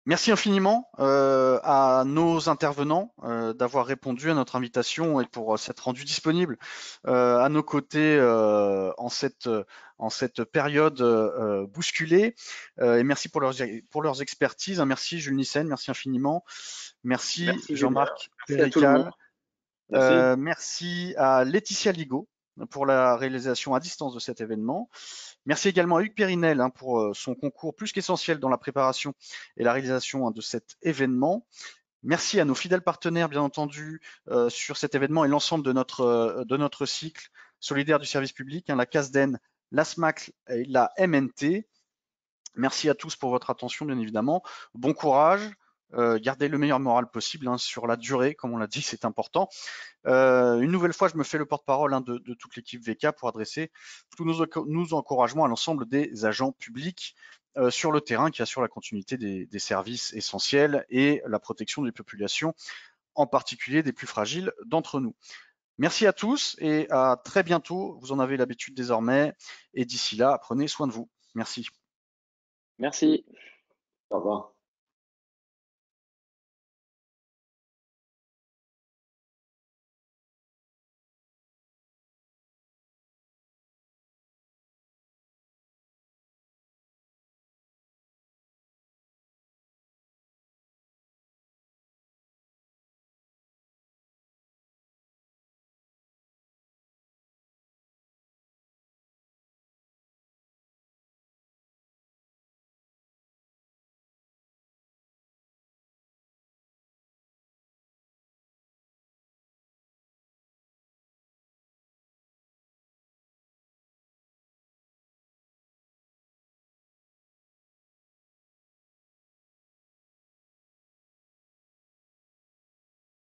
Merci infiniment à nos intervenants d'avoir répondu à notre invitation et pour s'être rendus disponibles à nos côtés en cette période bousculée. Et merci pour leurs expertises. Merci Jules Nissen, merci infiniment. Merci Jean-Marc Pérical. Merci à Laetitia Ligo pour la réalisation à distance de cet événement. Merci également à Hugues Périnel pour son concours plus qu'essentiel dans la préparation et la réalisation de cet événement. Merci à nos fidèles partenaires, bien entendu, sur cet événement et l'ensemble de notre cycle solidaire du service public, la CASDEN, la SMAC et la MNT. Merci à tous pour votre attention, bien évidemment. Bon courage, gardez le meilleur moral possible sur la durée, comme on l'a dit, c'est important. Une nouvelle fois, je me fais le porte-parole de toute l'équipe VK pour adresser tous nos encouragements à l'ensemble des agents publics sur le terrain qui assurent la continuité des services essentiels et la protection des populations, en particulier des plus fragiles d'entre nous. Merci à tous et à très bientôt. Vous en avez l'habitude désormais. Et d'ici là, prenez soin de vous. Merci. Merci. Au revoir.